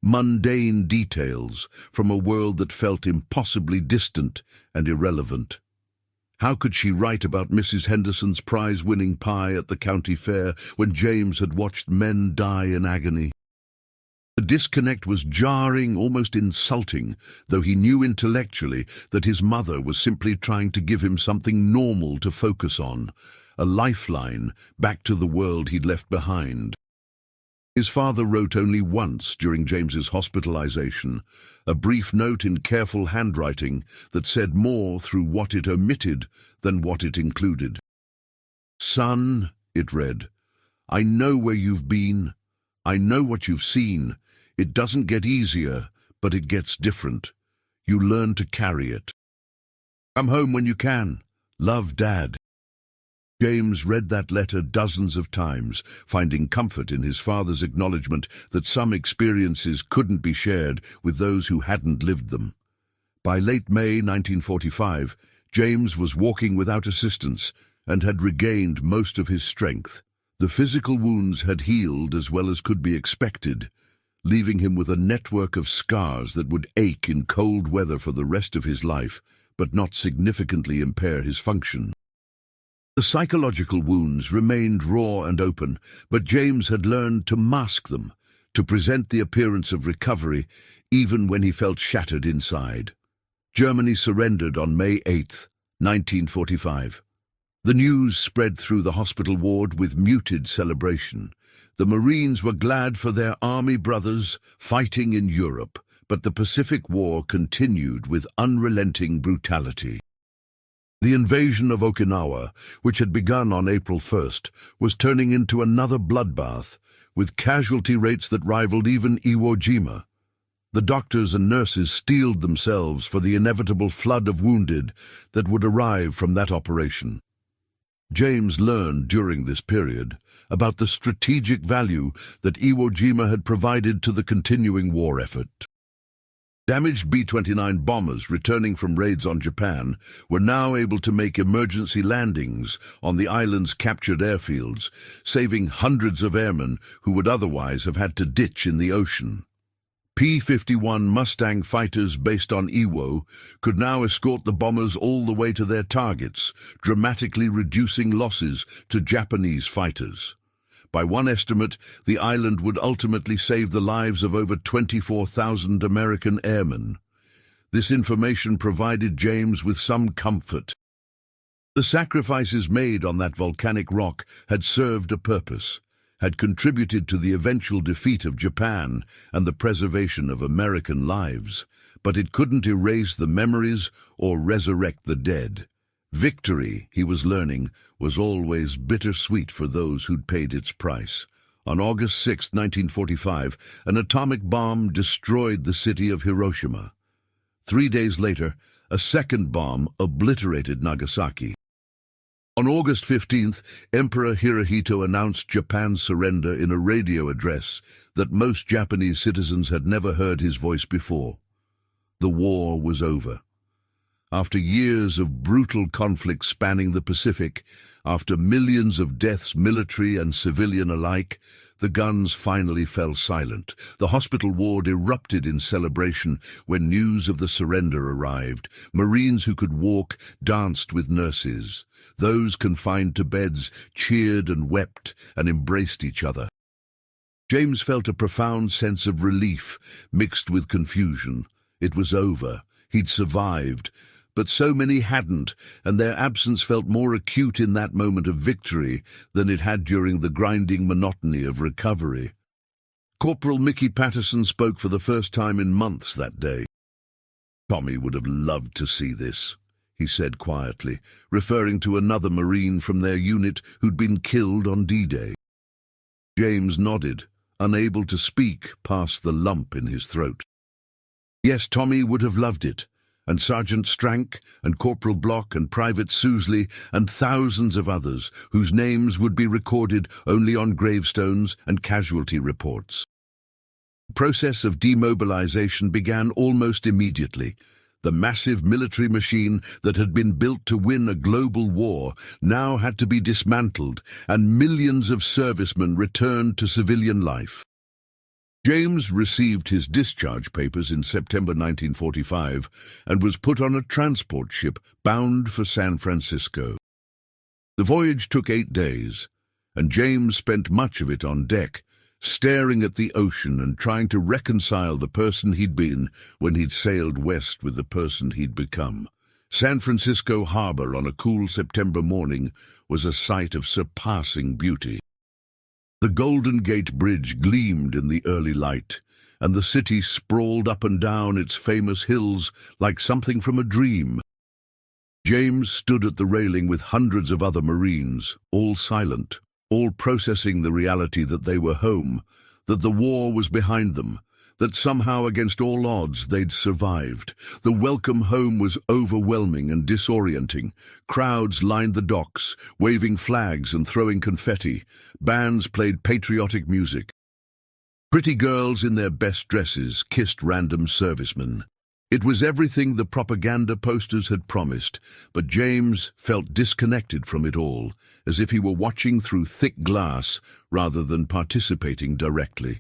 Mundane details from a world that felt impossibly distant and irrelevant. How could she write about Mrs. Henderson's prize-winning pie at the county fair when James had watched men die in agony? The disconnect was jarring, almost insulting, though he knew intellectually that his mother was simply trying to give him something normal to focus on, a lifeline back to the world he'd left behind. His father wrote only once during James's hospitalization, a brief note in careful handwriting that said more through what it omitted than what it included. "Son," it read, "I know where you've been. I know what you've seen. It doesn't get easier, but it gets different. You learn to carry it. Come home when you can. Love, Dad." James read that letter dozens of times, finding comfort in his father's acknowledgement that some experiences couldn't be shared with those who hadn't lived them. By late May 1945, James was walking without assistance and had regained most of his strength. The physical wounds had healed as well as could be expected, leaving him with a network of scars that would ache in cold weather for the rest of his life, but not significantly impair his function. The psychological wounds remained raw and open, but James had learned to mask them, to present the appearance of recovery even when he felt shattered inside. Germany surrendered on May 8, 1945. The news spread through the hospital ward with muted celebration. The Marines were glad for their army brothers fighting in Europe, but the Pacific War continued with unrelenting brutality. The invasion of Okinawa, which had begun on April 1st, was turning into another bloodbath, with casualty rates that rivaled even Iwo Jima. The doctors and nurses steeled themselves for the inevitable flood of wounded that would arrive from that operation. James learned during this period about the strategic value that Iwo Jima had provided to the continuing war effort. Damaged B-29 bombers returning from raids on Japan were now able to make emergency landings on the island's captured airfields, saving hundreds of airmen who would otherwise have had to ditch in the ocean. P-51 Mustang fighters based on Iwo could now escort the bombers all the way to their targets, dramatically reducing losses to Japanese fighters. By one estimate, the island would ultimately save the lives of over 24,000 American airmen. This information provided James with some comfort. The sacrifices made on that volcanic rock had served a purpose, had contributed to the eventual defeat of Japan and the preservation of American lives, but it couldn't erase the memories or resurrect the dead. Victory, he was learning, was always bittersweet for those who'd paid its price. On August 6, 1945, an atomic bomb destroyed the city of Hiroshima. 3 days later, a second bomb obliterated Nagasaki. On August 15th, Emperor Hirohito announced Japan's surrender in a radio address that most Japanese citizens had never heard his voice before. The war was over. After years of brutal conflict spanning the Pacific, after millions of deaths, military and civilian alike, the guns finally fell silent. The hospital ward erupted in celebration when news of the surrender arrived. Marines who could walk danced with nurses. Those confined to beds cheered and wept and embraced each other. James felt a profound sense of relief mixed with confusion. It was over. He'd survived. But so many hadn't, and their absence felt more acute in that moment of victory than it had during the grinding monotony of recovery. Corporal Mickey Patterson spoke for the first time in months that day. "Tommy would have loved to see this," he said quietly, referring to another Marine from their unit who'd been killed on D-Day. James nodded, unable to speak past the lump in his throat. Yes, Tommy would have loved it. And Sergeant Strank, and Corporal Block, and Private Sousley, and thousands of others whose names would be recorded only on gravestones and casualty reports. The process of demobilization began almost immediately. The massive military machine that had been built to win a global war now had to be dismantled, and millions of servicemen returned to civilian life. James received his discharge papers in September 1945 and was put on a transport ship bound for San Francisco. The voyage took 8 days, and James spent much of it on deck, staring at the ocean and trying to reconcile the person he'd been when he'd sailed west with the person he'd become. San Francisco harbor on a cool September morning was a sight of surpassing beauty. The Golden Gate Bridge gleamed in the early light, and the city sprawled up and down its famous hills like something from a dream. James stood at the railing with hundreds of other Marines, all silent, all processing the reality that they were home, that the war was behind them, that somehow against all odds they'd survived. The welcome home was overwhelming and disorienting. Crowds lined the docks, waving flags and throwing confetti. Bands played patriotic music. Pretty girls in their best dresses kissed random servicemen. It was everything the propaganda posters had promised, but James felt disconnected from it all, as if he were watching through thick glass rather than participating directly.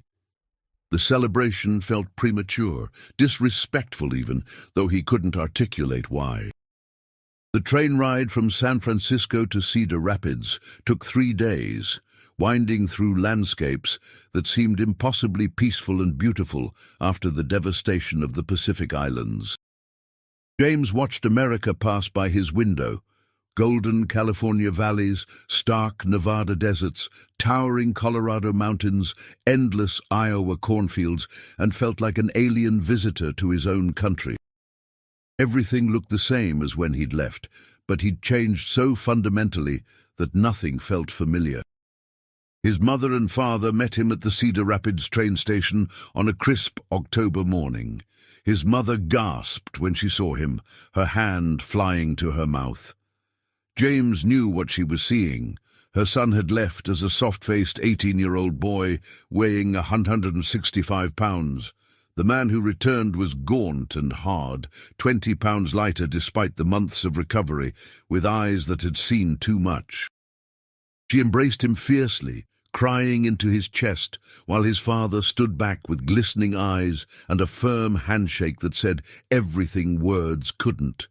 The celebration felt premature, disrespectful even, though he couldn't articulate why. The train ride from San Francisco to Cedar Rapids took 3 days. winding through landscapes that seemed impossibly peaceful and beautiful after the devastation of the Pacific Islands. James watched America pass by his window: golden California valleys, stark Nevada deserts, towering Colorado mountains, endless Iowa cornfields, and felt like an alien visitor to his own country. Everything looked the same as when he'd left, but he'd changed so fundamentally that nothing felt familiar. His mother and father met him at the Cedar Rapids train station on a crisp October morning. His mother gasped when she saw him, her hand flying to her mouth. James knew what she was seeing. Her son had left as a soft-faced 18-year-old boy weighing 165 pounds. The man who returned was gaunt and hard, 20 pounds lighter despite the months of recovery, with eyes that had seen too much. She embraced him fiercely, crying into his chest, while his father stood back with glistening eyes and a firm handshake that said everything words couldn't.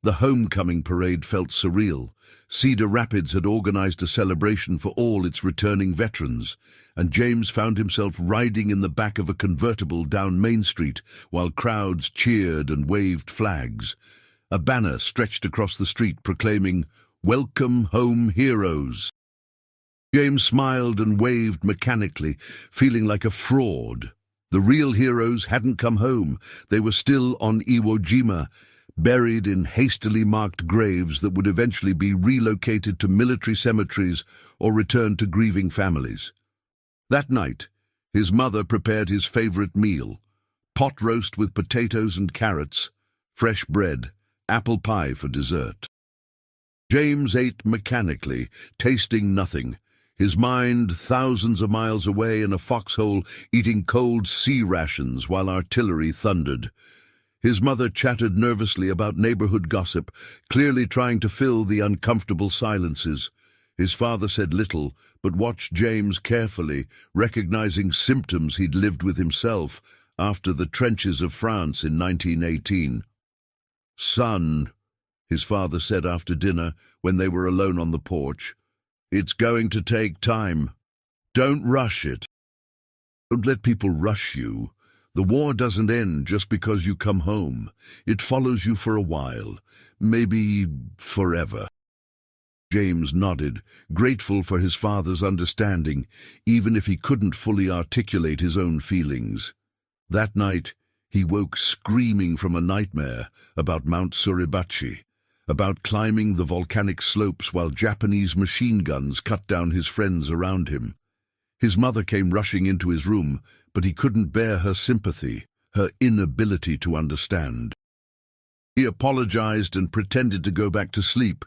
The homecoming parade felt surreal. Cedar Rapids had organized a celebration for all its returning veterans, and James found himself riding in the back of a convertible down Main Street while crowds cheered and waved flags. A banner stretched across the street proclaiming, "Welcome home, heroes." James smiled and waved mechanically, feeling like a fraud. The real heroes hadn't come home. They were still on Iwo Jima, buried in hastily marked graves that would eventually be relocated to military cemeteries or returned to grieving families. That night, his mother prepared his favorite meal: pot roast with potatoes and carrots, fresh bread, apple pie for dessert. James ate mechanically, tasting nothing, his mind thousands of miles away in a foxhole, eating cold sea rations while artillery thundered. His mother chattered nervously about neighborhood gossip, clearly trying to fill the uncomfortable silences. His father said little, but watched James carefully, recognizing symptoms he'd lived with himself after the trenches of France in 1918. "Son," his father said after dinner when they were alone on the porch, "it's going to take time. Don't rush it. Don't let people rush you. The war doesn't end just because you come home. It follows you for a while, maybe forever." James nodded, grateful for his father's understanding, even if he couldn't fully articulate his own feelings. That night, he woke screaming from a nightmare about Mount Suribachi, about climbing the volcanic slopes while Japanese machine guns cut down his friends around him. His mother came rushing into his room, but he couldn't bear her sympathy, her inability to understand. He apologized and pretended to go back to sleep,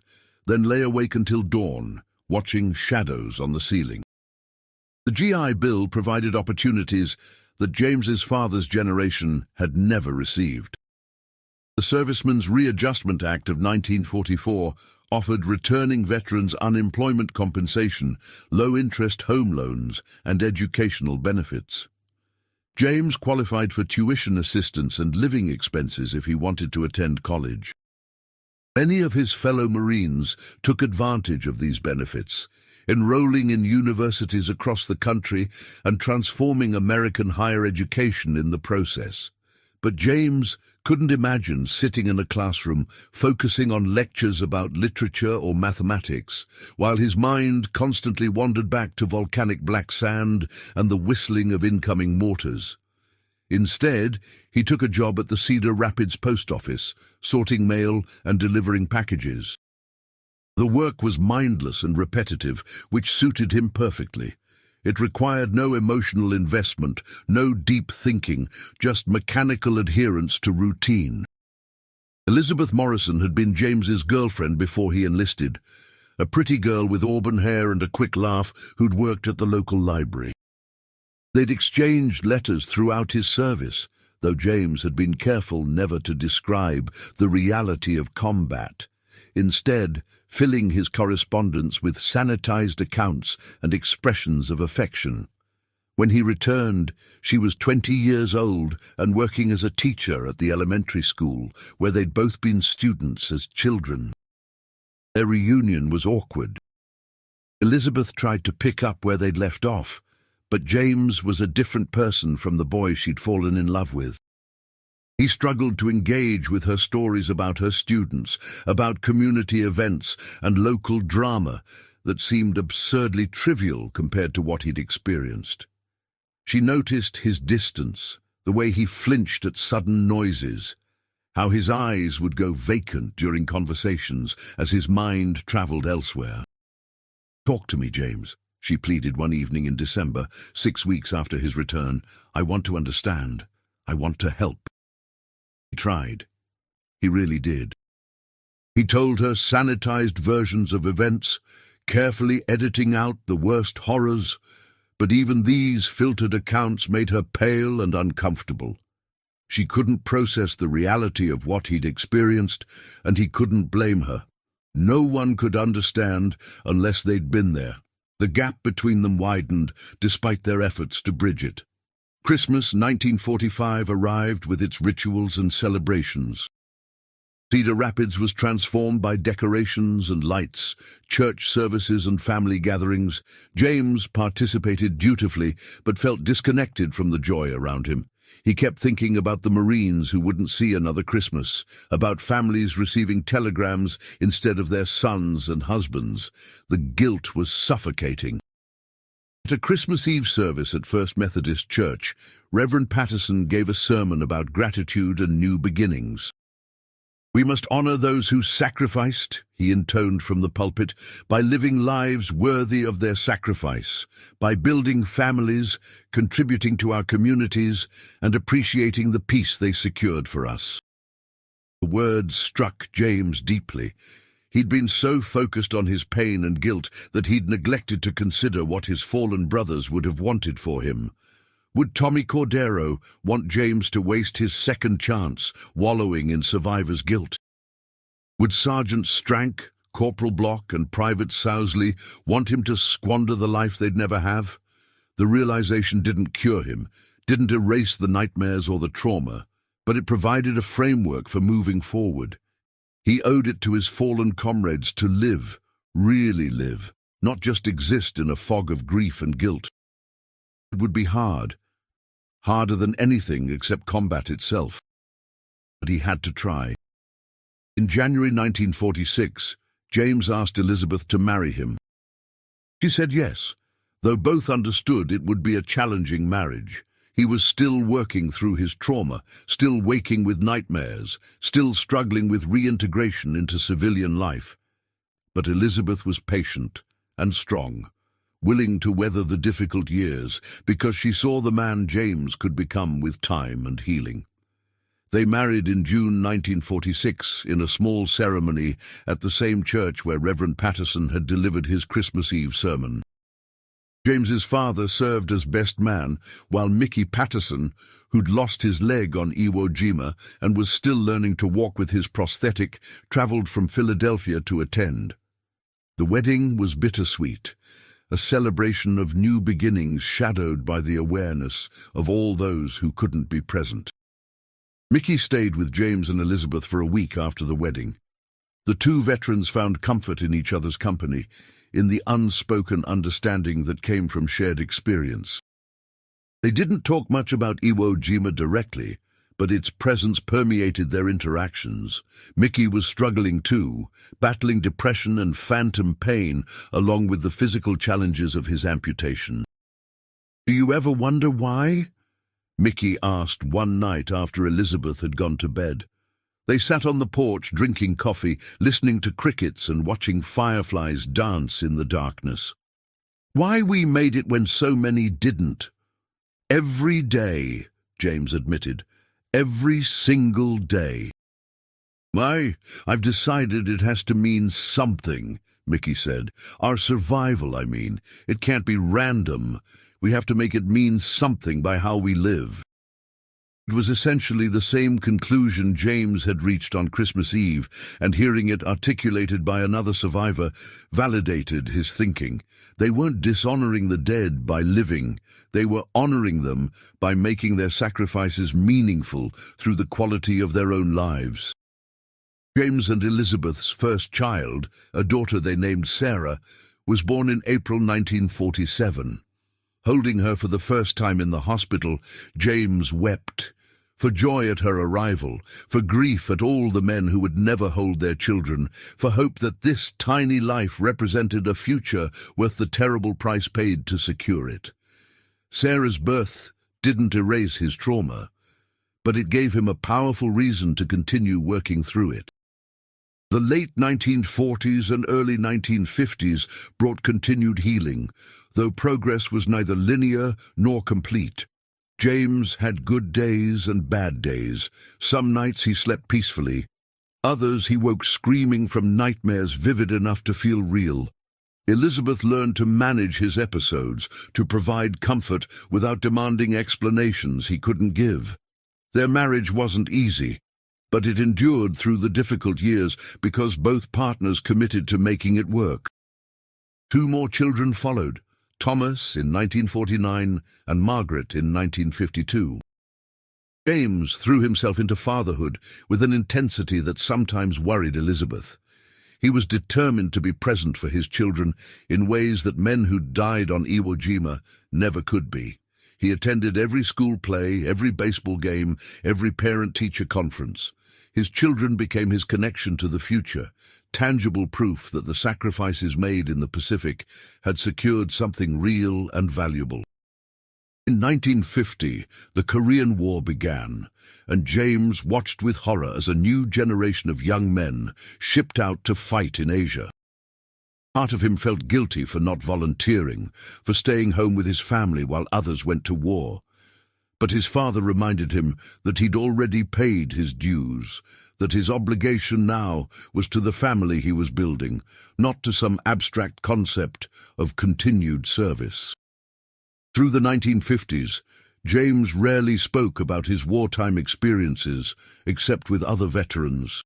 then lay awake until dawn, watching shadows on the ceiling. The GI Bill provided opportunities that James's father's generation had never received. The Servicemen's Readjustment Act of 1944 offered returning veterans unemployment compensation, low-interest home loans, and educational benefits. James qualified for tuition assistance and living expenses if he wanted to attend college. Many of his fellow Marines took advantage of these benefits, enrolling in universities across the country and transforming American higher education in the process. But James couldn't imagine sitting in a classroom focusing on lectures about literature or mathematics, while his mind constantly wandered back to volcanic black sand and the whistling of incoming mortars. Instead, he took a job at the Cedar Rapids post office, sorting mail and delivering packages. The work was mindless and repetitive, which suited him perfectly. It required no emotional investment, no deep thinking, just mechanical adherence to routine. Elizabeth Morrison had been James's girlfriend before he enlisted, a pretty girl with auburn hair and a quick laugh who'd worked at the local library. They'd exchanged letters throughout his service, though James had been careful never to describe the reality of combat, instead filling his correspondence with sanitized accounts and expressions of affection. When he returned, she was 20 years old and working as a teacher at the elementary school, where they'd both been students as children. Their reunion was awkward. Elizabeth tried to pick up where they'd left off, but James was a different person from the boy she'd fallen in love with. He struggled to engage with her stories about her students, about community events and local drama that seemed absurdly trivial compared to what he'd experienced. She noticed his distance, the way he flinched at sudden noises, how his eyes would go vacant during conversations as his mind traveled elsewhere. "Talk to me, James," she pleaded one evening in December, 6 weeks after his return. "I want to understand. I want to help." He tried. He really did. He told her sanitized versions of events, carefully editing out the worst horrors, but even these filtered accounts made her pale and uncomfortable. She couldn't process the reality of what he'd experienced, and he couldn't blame her. No one could understand unless they'd been there. The gap between them widened despite their efforts to bridge it. Christmas 1945 arrived with its rituals and celebrations. Cedar Rapids was transformed by decorations and lights, church services and family gatherings. James participated dutifully, but felt disconnected from the joy around him. He kept thinking about the Marines who wouldn't see another Christmas, about families receiving telegrams instead of their sons and husbands. The guilt was suffocating. At a Christmas Eve service at First Methodist Church, Reverend Patterson gave a sermon about gratitude and new beginnings. "We must honor those who sacrificed," he intoned from the pulpit, "by living lives worthy of their sacrifice, by building families, contributing to our communities, and appreciating the peace they secured for us." The words struck James deeply. He'd been so focused on his pain and guilt that he'd neglected to consider what his fallen brothers would have wanted for him. Would Tommy Cordero want James to waste his second chance, wallowing in survivor's guilt? Would Sergeant Strank, Corporal Block, and Private Sousley want him to squander the life they'd never have? The realization didn't cure him, didn't erase the nightmares or the trauma, but it provided a framework for moving forward. He owed it to his fallen comrades to live, really live, not just exist in a fog of grief and guilt. It would be hard, harder than anything except combat itself. But he had to try. In January 1946, James asked Elizabeth to marry him. She said yes, though both understood it would be a challenging marriage. He was still working through his trauma, still waking with nightmares, still struggling with reintegration into civilian life. But Elizabeth was patient and strong, willing to weather the difficult years because she saw the man James could become with time and healing. They married in June 1946 in a small ceremony at the same church where Reverend Patterson had delivered his Christmas Eve sermon. James's father served as best man, while Mickey Patterson, who'd lost his leg on Iwo Jima and was still learning to walk with his prosthetic, traveled from Philadelphia to attend. The wedding was bittersweet, a celebration of new beginnings shadowed by the awareness of all those who couldn't be present. Mickey stayed with James and Elizabeth for a week after the wedding. The two veterans found comfort in each other's company, in the unspoken understanding that came from shared experience. They didn't talk much about Iwo Jima directly, but its presence permeated their interactions. Mickey was struggling too, battling depression and phantom pain along with the physical challenges of his amputation. "Do you ever wonder why?" Mickey asked one night after Elizabeth had gone to bed. They sat on the porch drinking coffee, listening to crickets and watching fireflies dance in the darkness. "Why we made it when so many didn't?" "Every day," James admitted. "Every single day." "I've decided it has to mean something," Mickey said. "Our survival, I mean. It can't be random. We have to make it mean something by how we live." It was essentially the same conclusion James had reached on Christmas Eve, and hearing it articulated by another survivor validated his thinking. They weren't dishonoring the dead by living. They were honoring them by making their sacrifices meaningful through the quality of their own lives. James and Elizabeth's first child, a daughter they named Sarah, was born in April 1947. Holding her for the first time in the hospital, James wept. For joy at her arrival, for grief at all the men who would never hold their children, for hope that this tiny life represented a future worth the terrible price paid to secure it. Sarah's birth didn't erase his trauma, but it gave him a powerful reason to continue working through it. The late 1940s and early 1950s brought continued healing, though progress was neither linear nor complete. James had good days and bad days. Some nights he slept peacefully. Others he woke screaming from nightmares vivid enough to feel real. Elizabeth learned to manage his episodes, to provide comfort without demanding explanations he couldn't give. Their marriage wasn't easy, but it endured through the difficult years because both partners committed to making it work. 2 more children followed. Thomas in 1949 and Margaret in 1952. James threw himself into fatherhood with an intensity that sometimes worried Elizabeth. He was determined to be present for his children in ways that men who died on Iwo Jima never could be. He attended every school play, every baseball game, every parent-teacher conference. His children became his connection to the future, tangible proof that the sacrifices made in the Pacific had secured something real and valuable. In 1950, the Korean War began, and James watched with horror as a new generation of young men shipped out to fight in Asia. Part of him felt guilty for not volunteering, for staying home with his family while others went to war. But his father reminded him that he'd already paid his dues, that his obligation now was to the family he was building, not to some abstract concept of continued service. Through the 1950s, James rarely spoke about his wartime experiences, except with other veterans.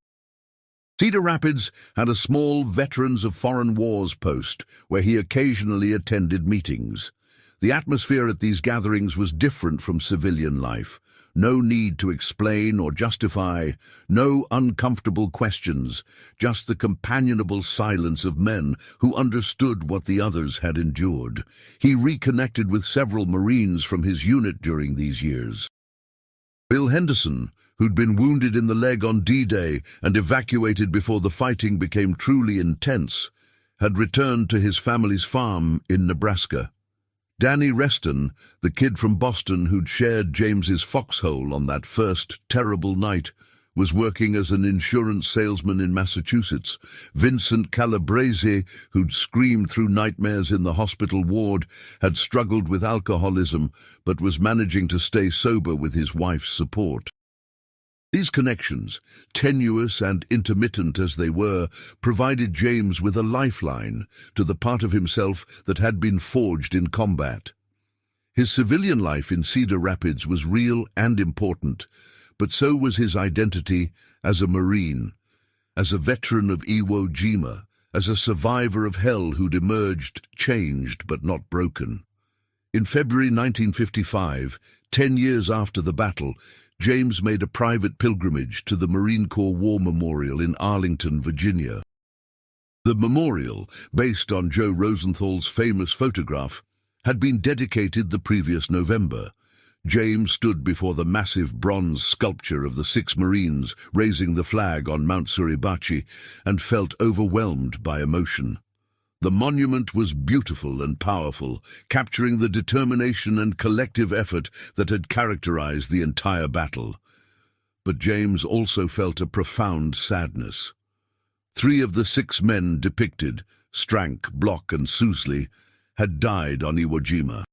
Cedar Rapids had a small Veterans of Foreign Wars post where he occasionally attended meetings. The atmosphere at these gatherings was different from civilian life. No need to explain or justify, no uncomfortable questions, just the companionable silence of men who understood what the others had endured. He reconnected with several Marines from his unit during these years. Bill Henderson, who'd been wounded in the leg on D-Day and evacuated before the fighting became truly intense, had returned to his family's farm in Nebraska. Danny Reston, the kid from Boston who'd shared James's foxhole on that first terrible night, was working as an insurance salesman in Massachusetts. Vincent Calabrese, who'd screamed through nightmares in the hospital ward, had struggled with alcoholism but was managing to stay sober with his wife's support. These connections, tenuous and intermittent as they were, provided James with a lifeline to the part of himself that had been forged in combat. His civilian life in Cedar Rapids was real and important, but so was his identity as a Marine, as a veteran of Iwo Jima, as a survivor of hell who'd emerged changed but not broken. In February 1955, 10 years after the battle, James made a private pilgrimage to the Marine Corps War Memorial in Arlington, Virginia. The memorial, based on Joe Rosenthal's famous photograph, had been dedicated the previous November. James stood before the massive bronze sculpture of the 6 Marines raising the flag on Mount Suribachi and felt overwhelmed by emotion. The monument was beautiful and powerful, capturing the determination and collective effort that had characterized the entire battle. But James also felt a profound sadness. 3 of the 6 men depicted, Strank, Block and Sousley, had died on Iwo Jima.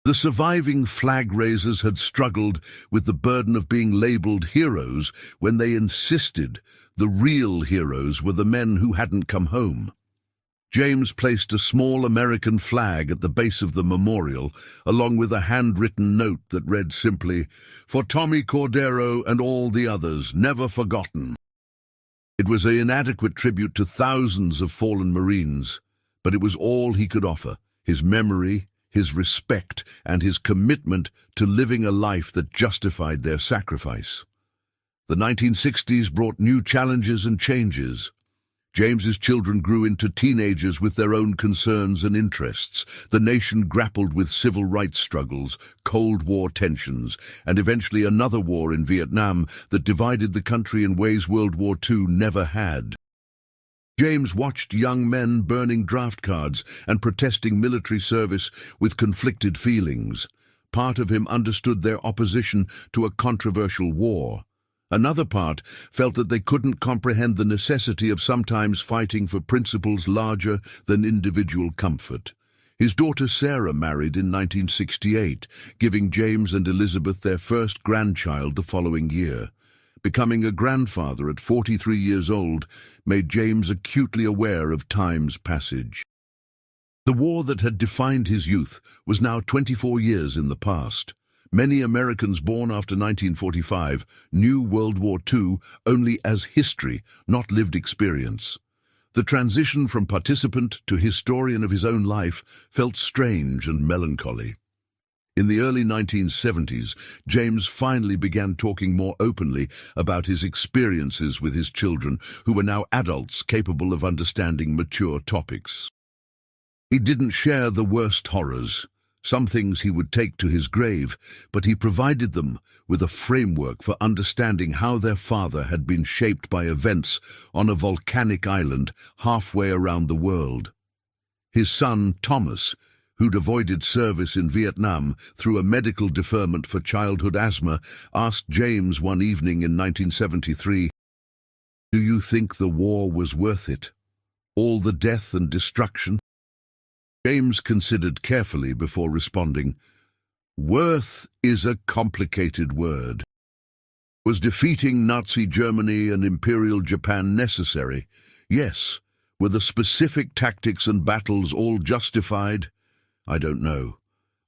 The surviving flag raisers had struggled with the burden of being labeled heroes when they insisted the real heroes were the men who hadn't come home. James placed a small American flag at the base of the memorial, along with a handwritten note that read simply, "For Tommy Cordero and all the others, never forgotten." It was an inadequate tribute to thousands of fallen Marines, but it was all he could offer, his memory, his respect, and his commitment to living a life that justified their sacrifice. The 1960s brought new challenges and changes. James's children grew into teenagers with their own concerns and interests. The nation grappled with civil rights struggles, Cold War tensions, and eventually another war in Vietnam that divided the country in ways World War II never had. James watched young men burning draft cards and protesting military service with conflicted feelings. Part of him understood their opposition to a controversial war. Another part felt that they couldn't comprehend the necessity of sometimes fighting for principles larger than individual comfort. His daughter Sarah married in 1968, giving James and Elizabeth their first grandchild the following year. Becoming a grandfather at 43 years old made James acutely aware of time's passage. The war that had defined his youth was now 24 years in the past. Many Americans born after 1945 knew World War II only as history, not lived experience. The transition from participant to historian of his own life felt strange and melancholy. In the early 1970s, James finally began talking more openly about his experiences with his children, who were now adults capable of understanding mature topics. He didn't share the worst horrors. Some things he would take to his grave, but he provided them with a framework for understanding how their father had been shaped by events on a volcanic island halfway around the world. His son, Thomas, who'd avoided service in Vietnam through a medical deferment for childhood asthma, asked James one evening in 1973, "Do you think the war was worth it? All the death and destruction?" James considered carefully before responding, "Worth is a complicated word. Was defeating Nazi Germany and Imperial Japan necessary? Yes. Were the specific tactics and battles all justified? I don't know.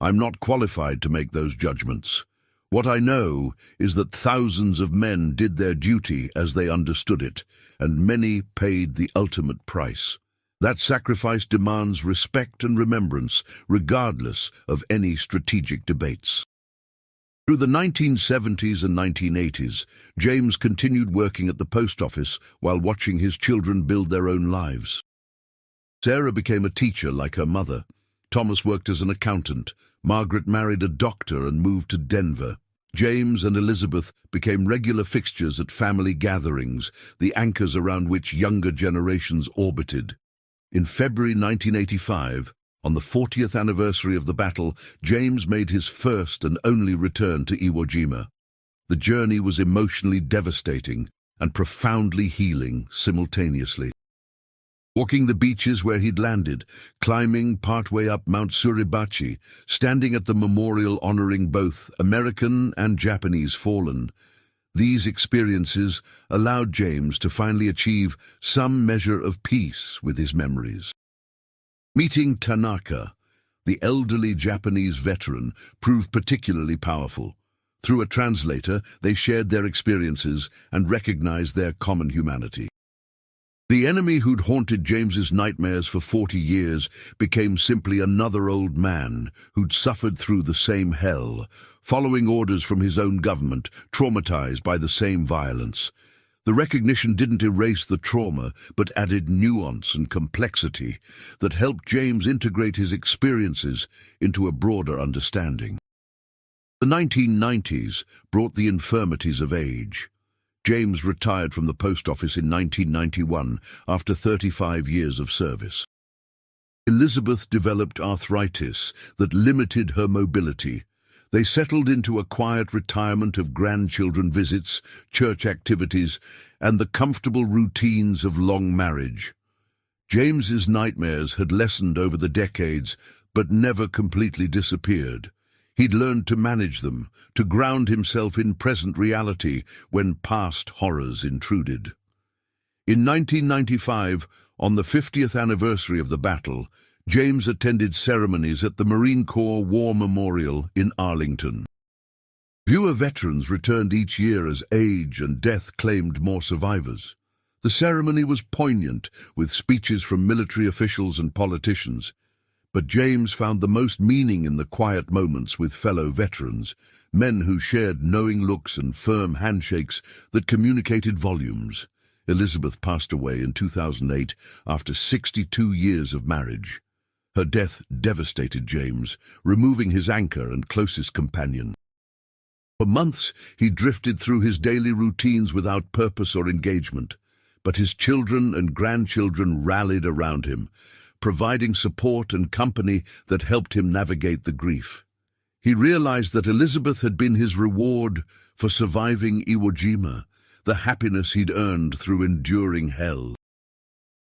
I'm not qualified to make those judgments. What I know is that thousands of men did their duty as they understood it, and many paid the ultimate price. That sacrifice demands respect and remembrance, regardless of any strategic debates." Through the 1970s and 1980s, James continued working at the post office while watching his children build their own lives. Sarah became a teacher like her mother. Thomas worked as an accountant. Margaret married a doctor and moved to Denver. James and Elizabeth became regular fixtures at family gatherings, the anchors around which younger generations orbited. In February 1985, on the 40th anniversary of the battle, James made his first and only return to Iwo Jima. The journey was emotionally devastating and profoundly healing simultaneously. Walking the beaches where he'd landed, climbing partway up Mount Suribachi, standing at the memorial honoring both American and Japanese fallen, these experiences allowed James to finally achieve some measure of peace with his memories. Meeting Tanaka, the elderly Japanese veteran, proved particularly powerful. Through a translator, they shared their experiences and recognized their common humanity. The enemy who'd haunted James's nightmares for 40 years became simply another old man who'd suffered through the same hell, following orders from his own government, traumatized by the same violence. The recognition didn't erase the trauma, but added nuance and complexity that helped James integrate his experiences into a broader understanding. The 1990s brought the infirmities of age. James retired from the post office in 1991 after 35 years of service. Elizabeth developed arthritis that limited her mobility. They settled into a quiet retirement of grandchildren visits, church activities, and the comfortable routines of long marriage. James's nightmares had lessened over the decades, but never completely disappeared. He'd learned to manage them, to ground himself in present reality when past horrors intruded. In 1995, on the 50th anniversary of the battle, James attended ceremonies at the Marine Corps War Memorial in Arlington. Fewer veterans returned each year as age and death claimed more survivors. The ceremony was poignant, with speeches from military officials and politicians. But James found the most meaning in the quiet moments with fellow veterans, men who shared knowing looks and firm handshakes that communicated volumes. Elizabeth passed away in 2008 after 62 years of marriage. Her death devastated James, removing his anchor and closest companion. For months, he drifted through his daily routines without purpose or engagement, but his children and grandchildren rallied around him, providing support and company that helped him navigate the grief. He realized that Elizabeth had been his reward for surviving Iwo Jima, the happiness he'd earned through enduring hell.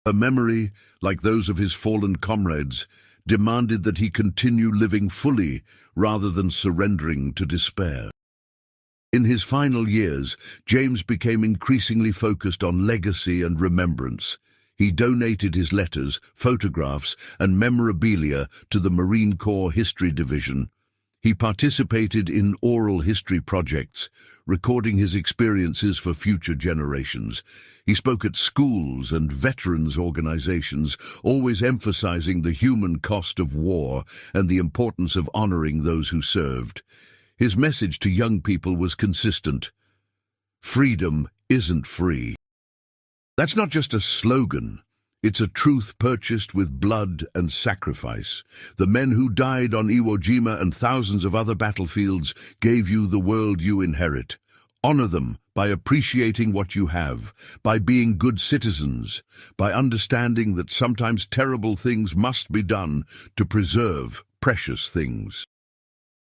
Her memory, like those of his fallen comrades, demanded that he continue living fully rather than surrendering to despair. In his final years, James became increasingly focused on legacy and remembrance. He donated his letters, photographs, and memorabilia to the Marine Corps History Division. He participated in oral history projects, recording his experiences for future generations. He spoke at schools and veterans organizations, always emphasizing the human cost of war and the importance of honoring those who served. His message to young people was consistent: freedom isn't free. That's not just a slogan. It's a truth purchased with blood and sacrifice. The men who died on Iwo Jima and thousands of other battlefields gave you the world you inherit. Honor them by appreciating what you have, by being good citizens, by understanding that sometimes terrible things must be done to preserve precious things.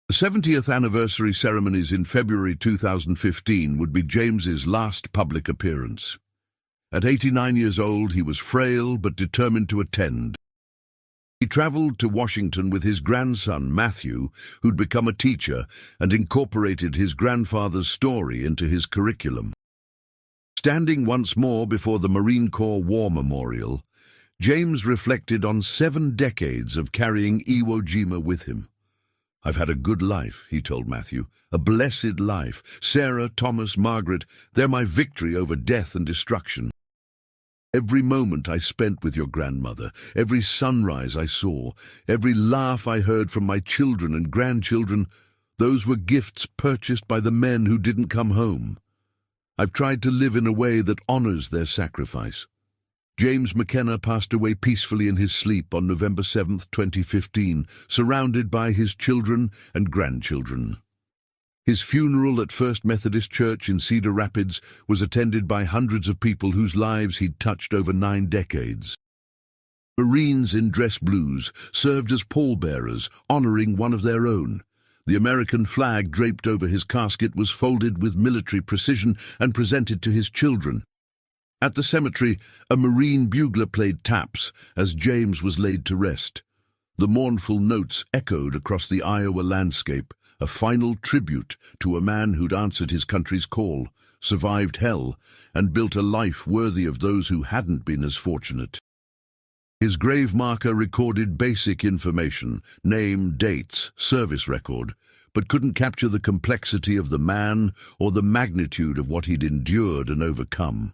The 70th anniversary ceremonies in February 2015 would be James's last public appearance. At 89 years old, he was frail but determined to attend. He traveled to Washington with his grandson, Matthew, who'd become a teacher, and incorporated his grandfather's story into his curriculum. Standing once more before the Marine Corps War Memorial, James reflected on 7 decades of carrying Iwo Jima with him. "I've had a good life," he told Matthew, "a blessed life. Sarah, Thomas, Margaret, they're my victory over death and destruction. Every moment I spent with your grandmother, every sunrise I saw, every laugh I heard from my children and grandchildren, those were gifts purchased by the men who didn't come home. I've tried to live in a way that honors their sacrifice." James McKenna passed away peacefully in his sleep on November 7, 2015, surrounded by his children and grandchildren. His funeral at First Methodist Church in Cedar Rapids was attended by hundreds of people whose lives he'd touched over 9 decades. Marines in dress blues served as pallbearers, honoring one of their own. The American flag draped over his casket was folded with military precision and presented to his children. At the cemetery, a Marine bugler played taps as James was laid to rest. The mournful notes echoed across the Iowa landscape, a final tribute to a man who'd answered his country's call, survived hell, and built a life worthy of those who hadn't been as fortunate. His grave marker recorded basic information, name, dates, service record, but couldn't capture the complexity of the man or the magnitude of what he'd endured and overcome.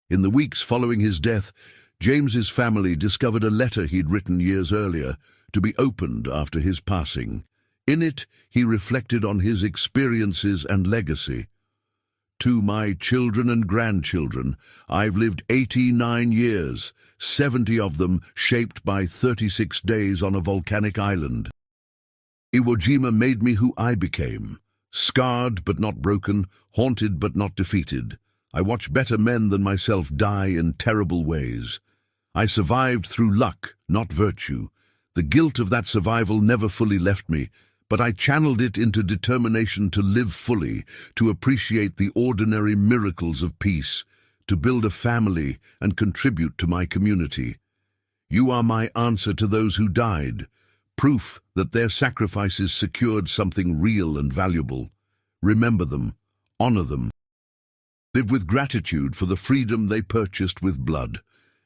In the weeks following his death, James's family discovered a letter he'd written years earlier, to be opened after his passing. In it, he reflected on his experiences and legacy. "To my children and grandchildren, I've lived 89 years, 70 of them shaped by 36 days on a volcanic island. Iwo Jima made me who I became, scarred but not broken, haunted but not defeated. I watched better men than myself die in terrible ways. I survived through luck, not virtue. The guilt of that survival never fully left me, but I channeled it into determination to live fully, to appreciate the ordinary miracles of peace, to build a family and contribute to my community. You are my answer to those who died, proof that their sacrifices secured something real and valuable. Remember them, honor them. Live with gratitude for the freedom they purchased with blood.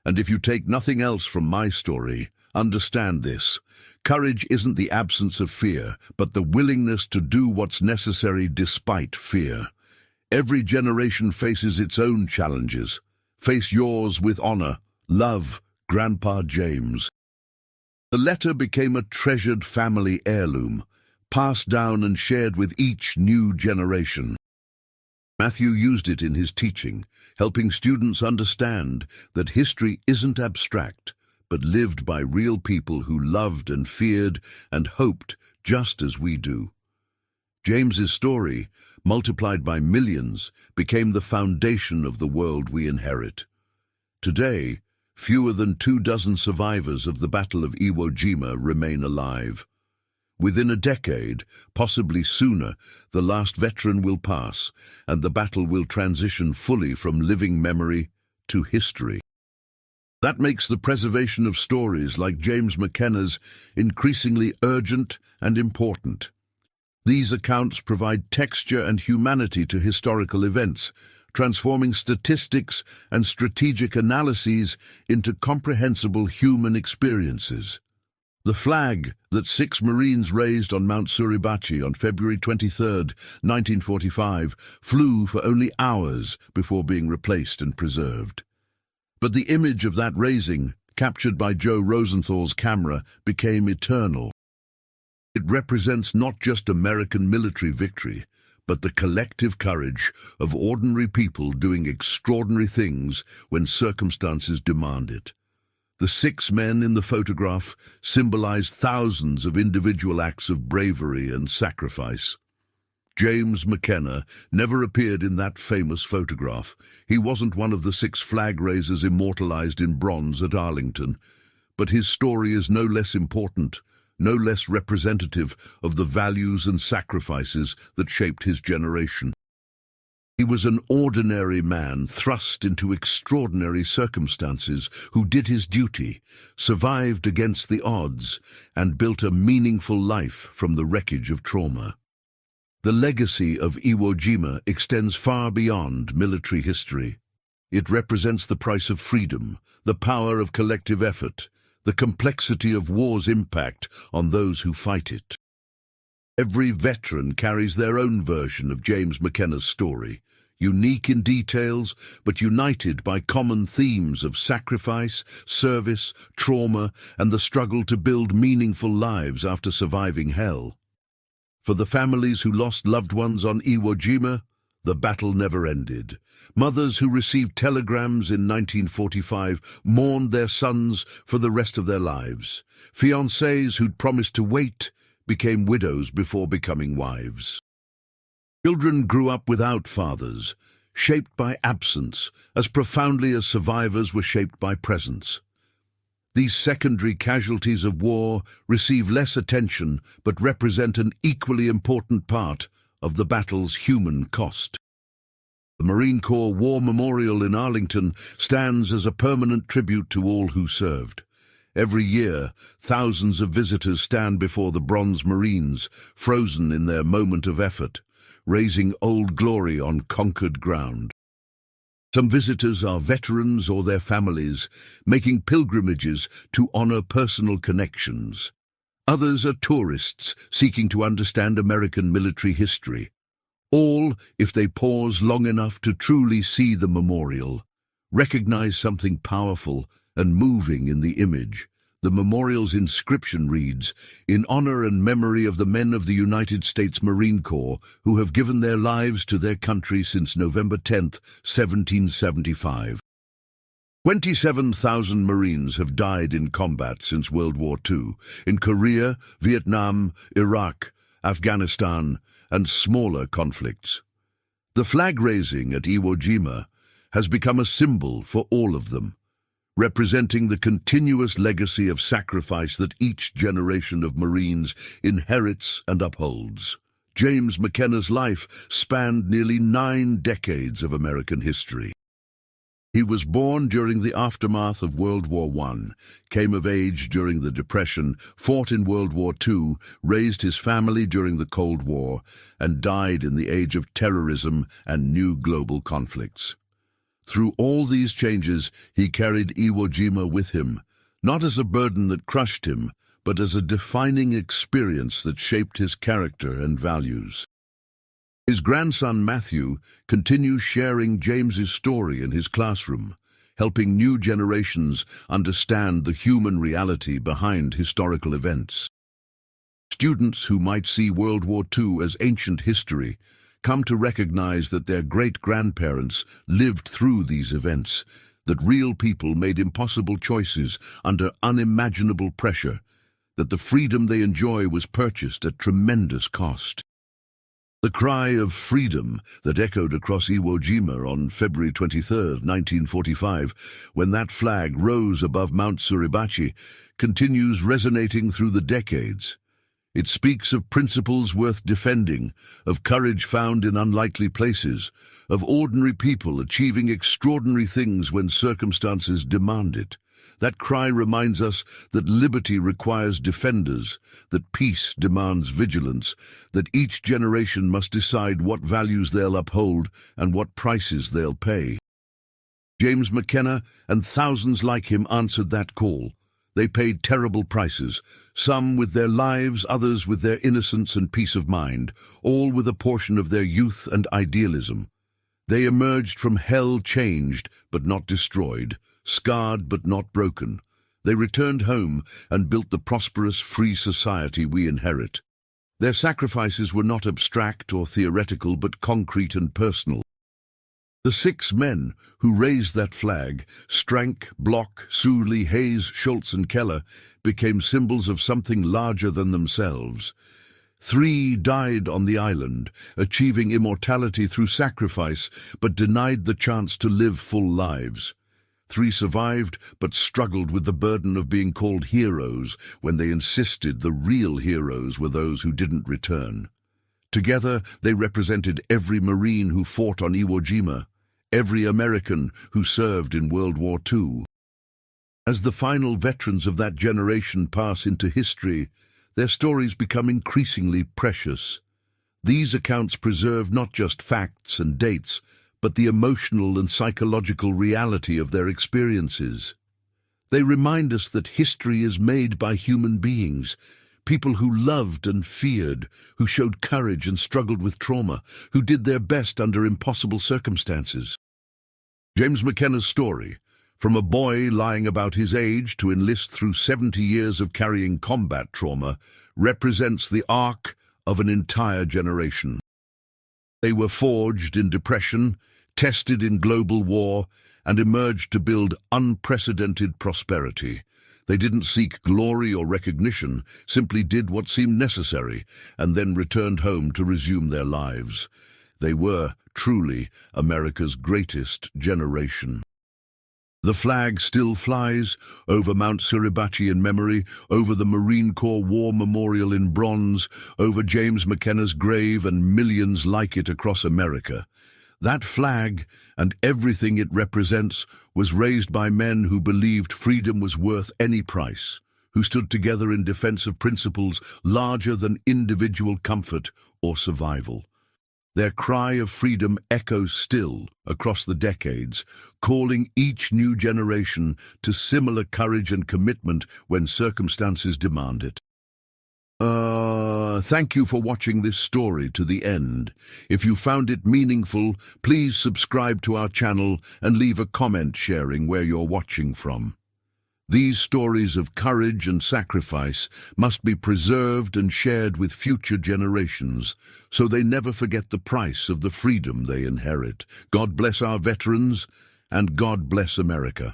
And if you take nothing else from my story, understand this. Courage isn't the absence of fear, but the willingness to do what's necessary despite fear. Every generation faces its own challenges. Face yours with honor. Love, Grandpa James." The letter became a treasured family heirloom, passed down and shared with each new generation. Matthew used it in his teaching, helping students understand that history isn't abstract, but lived by real people who loved and feared and hoped just as we do. James's story, multiplied by millions, became the foundation of the world we inherit. Today, fewer than 24 survivors of the Battle of Iwo Jima remain alive. Within a decade, possibly sooner, the last veteran will pass, and the battle will transition fully from living memory to history. That makes the preservation of stories like James McKenna's increasingly urgent and important. These accounts provide texture and humanity to historical events, transforming statistics and strategic analyses into comprehensible human experiences. The flag that 6 Marines raised on Mount Suribachi on February 23, 1945, flew for only hours before being replaced and preserved. But the image of that raising, captured by Joe Rosenthal's camera, became eternal. It represents not just American military victory, but the collective courage of ordinary people doing extraordinary things when circumstances demand it. The 6 men in the photograph symbolize thousands of individual acts of bravery and sacrifice. James McKenna never appeared in that famous photograph. He wasn't one of the 6 flag raisers immortalized in bronze at Arlington, but his story is no less important, no less representative of the values and sacrifices that shaped his generation. He was an ordinary man thrust into extraordinary circumstances who did his duty, survived against the odds, and built a meaningful life from the wreckage of trauma. The legacy of Iwo Jima extends far beyond military history. It represents the price of freedom, the power of collective effort, the complexity of war's impact on those who fight it. Every veteran carries their own version of James McKenna's story, unique in details, but united by common themes of sacrifice, service, trauma, and the struggle to build meaningful lives after surviving hell. For the families who lost loved ones on Iwo Jima, the battle never ended. Mothers who received telegrams in 1945 mourned their sons for the rest of their lives. Fiancés who'd promised to wait became widows before becoming wives. Children grew up without fathers, shaped by absence, as profoundly as survivors were shaped by presence. These secondary casualties of war receive less attention but represent an equally important part of the battle's human cost. The Marine Corps War Memorial in Arlington stands as a permanent tribute to all who served. Every year, thousands of visitors stand before the Bronze Marines, frozen in their moment of effort, raising old glory on conquered ground. Some visitors are veterans or their families, making pilgrimages to honor personal connections. Others are tourists seeking to understand American military history. All, if they pause long enough to truly see the memorial, recognize something powerful and moving in the image. The memorial's inscription reads, "In honor and memory of the men of the United States Marine Corps who have given their lives to their country since November 10, 1775. 27,000 Marines have died in combat since World War II, in Korea, Vietnam, Iraq, Afghanistan, and smaller conflicts. The flag raising at Iwo Jima has become a symbol for all of them, representing the continuous legacy of sacrifice that each generation of Marines inherits and upholds. James McKenna's life spanned nearly 9 decades of American history. He was born during the aftermath of World War I, came of age during the Depression, fought in World War II, raised his family during the Cold War, and died in the age of terrorism and new global conflicts. Through all these changes, he carried Iwo Jima with him, not as a burden that crushed him, but as a defining experience that shaped his character and values. His grandson Matthew continues sharing James's story in his classroom, helping new generations understand the human reality behind historical events. Students who might see World War II as ancient history come to recognize that their great-grandparents lived through these events, that real people made impossible choices under unimaginable pressure, that the freedom they enjoy was purchased at tremendous cost. The cry of freedom that echoed across Iwo Jima on February 23, 1945, when that flag rose above Mount Suribachi, continues resonating through the decades. It speaks of principles worth defending, of courage found in unlikely places, of ordinary people achieving extraordinary things when circumstances demand it. That cry reminds us that liberty requires defenders, that peace demands vigilance, that each generation must decide what values they'll uphold and what prices they'll pay. James McKenna and thousands like him answered that call. They paid terrible prices, some with their lives, others with their innocence and peace of mind, all with a portion of their youth and idealism. They emerged from hell changed but not destroyed, scarred but not broken. They returned home and built the prosperous, free society we inherit. Their sacrifices were not abstract or theoretical but concrete and personal. The 6 men who raised that flag, Strank, Bloch, Sully, Hayes, Schultz and Keller, became symbols of something larger than themselves. 3 died on the island, achieving immortality through sacrifice, but denied the chance to live full lives. 3 survived, but struggled with the burden of being called heroes when they insisted the real heroes were those who didn't return. Together, they represented every Marine who fought on Iwo Jima, every American who served in World War II. As the final veterans of that generation pass into history, their stories become increasingly precious. These accounts preserve not just facts and dates, but the emotional and psychological reality of their experiences. They remind us that history is made by human beings, people who loved and feared, who showed courage and struggled with trauma, who did their best under impossible circumstances. James McKenna's story, from a boy lying about his age to enlist through 70 years of carrying combat trauma, represents the arc of an entire generation. They were forged in depression, tested in global war, and emerged to build unprecedented prosperity. They didn't seek glory or recognition, simply did what seemed necessary, and then returned home to resume their lives. They were, truly, America's greatest generation. The flag still flies over Mount Suribachi in memory, over the Marine Corps War Memorial in bronze, over James McKenna's grave and millions like it across America. That flag, and everything it represents, was raised by men who believed freedom was worth any price, who stood together in defense of principles larger than individual comfort or survival. Their cry of freedom echoes still across the decades, calling each new generation to similar courage and commitment when circumstances demand it. Thank you for watching this story to the end. If you found it meaningful, please subscribe to our channel and leave a comment sharing where you're watching from. These stories of courage and sacrifice must be preserved and shared with future generations, so they never forget the price of the freedom they inherit. God bless our veterans, and God bless America.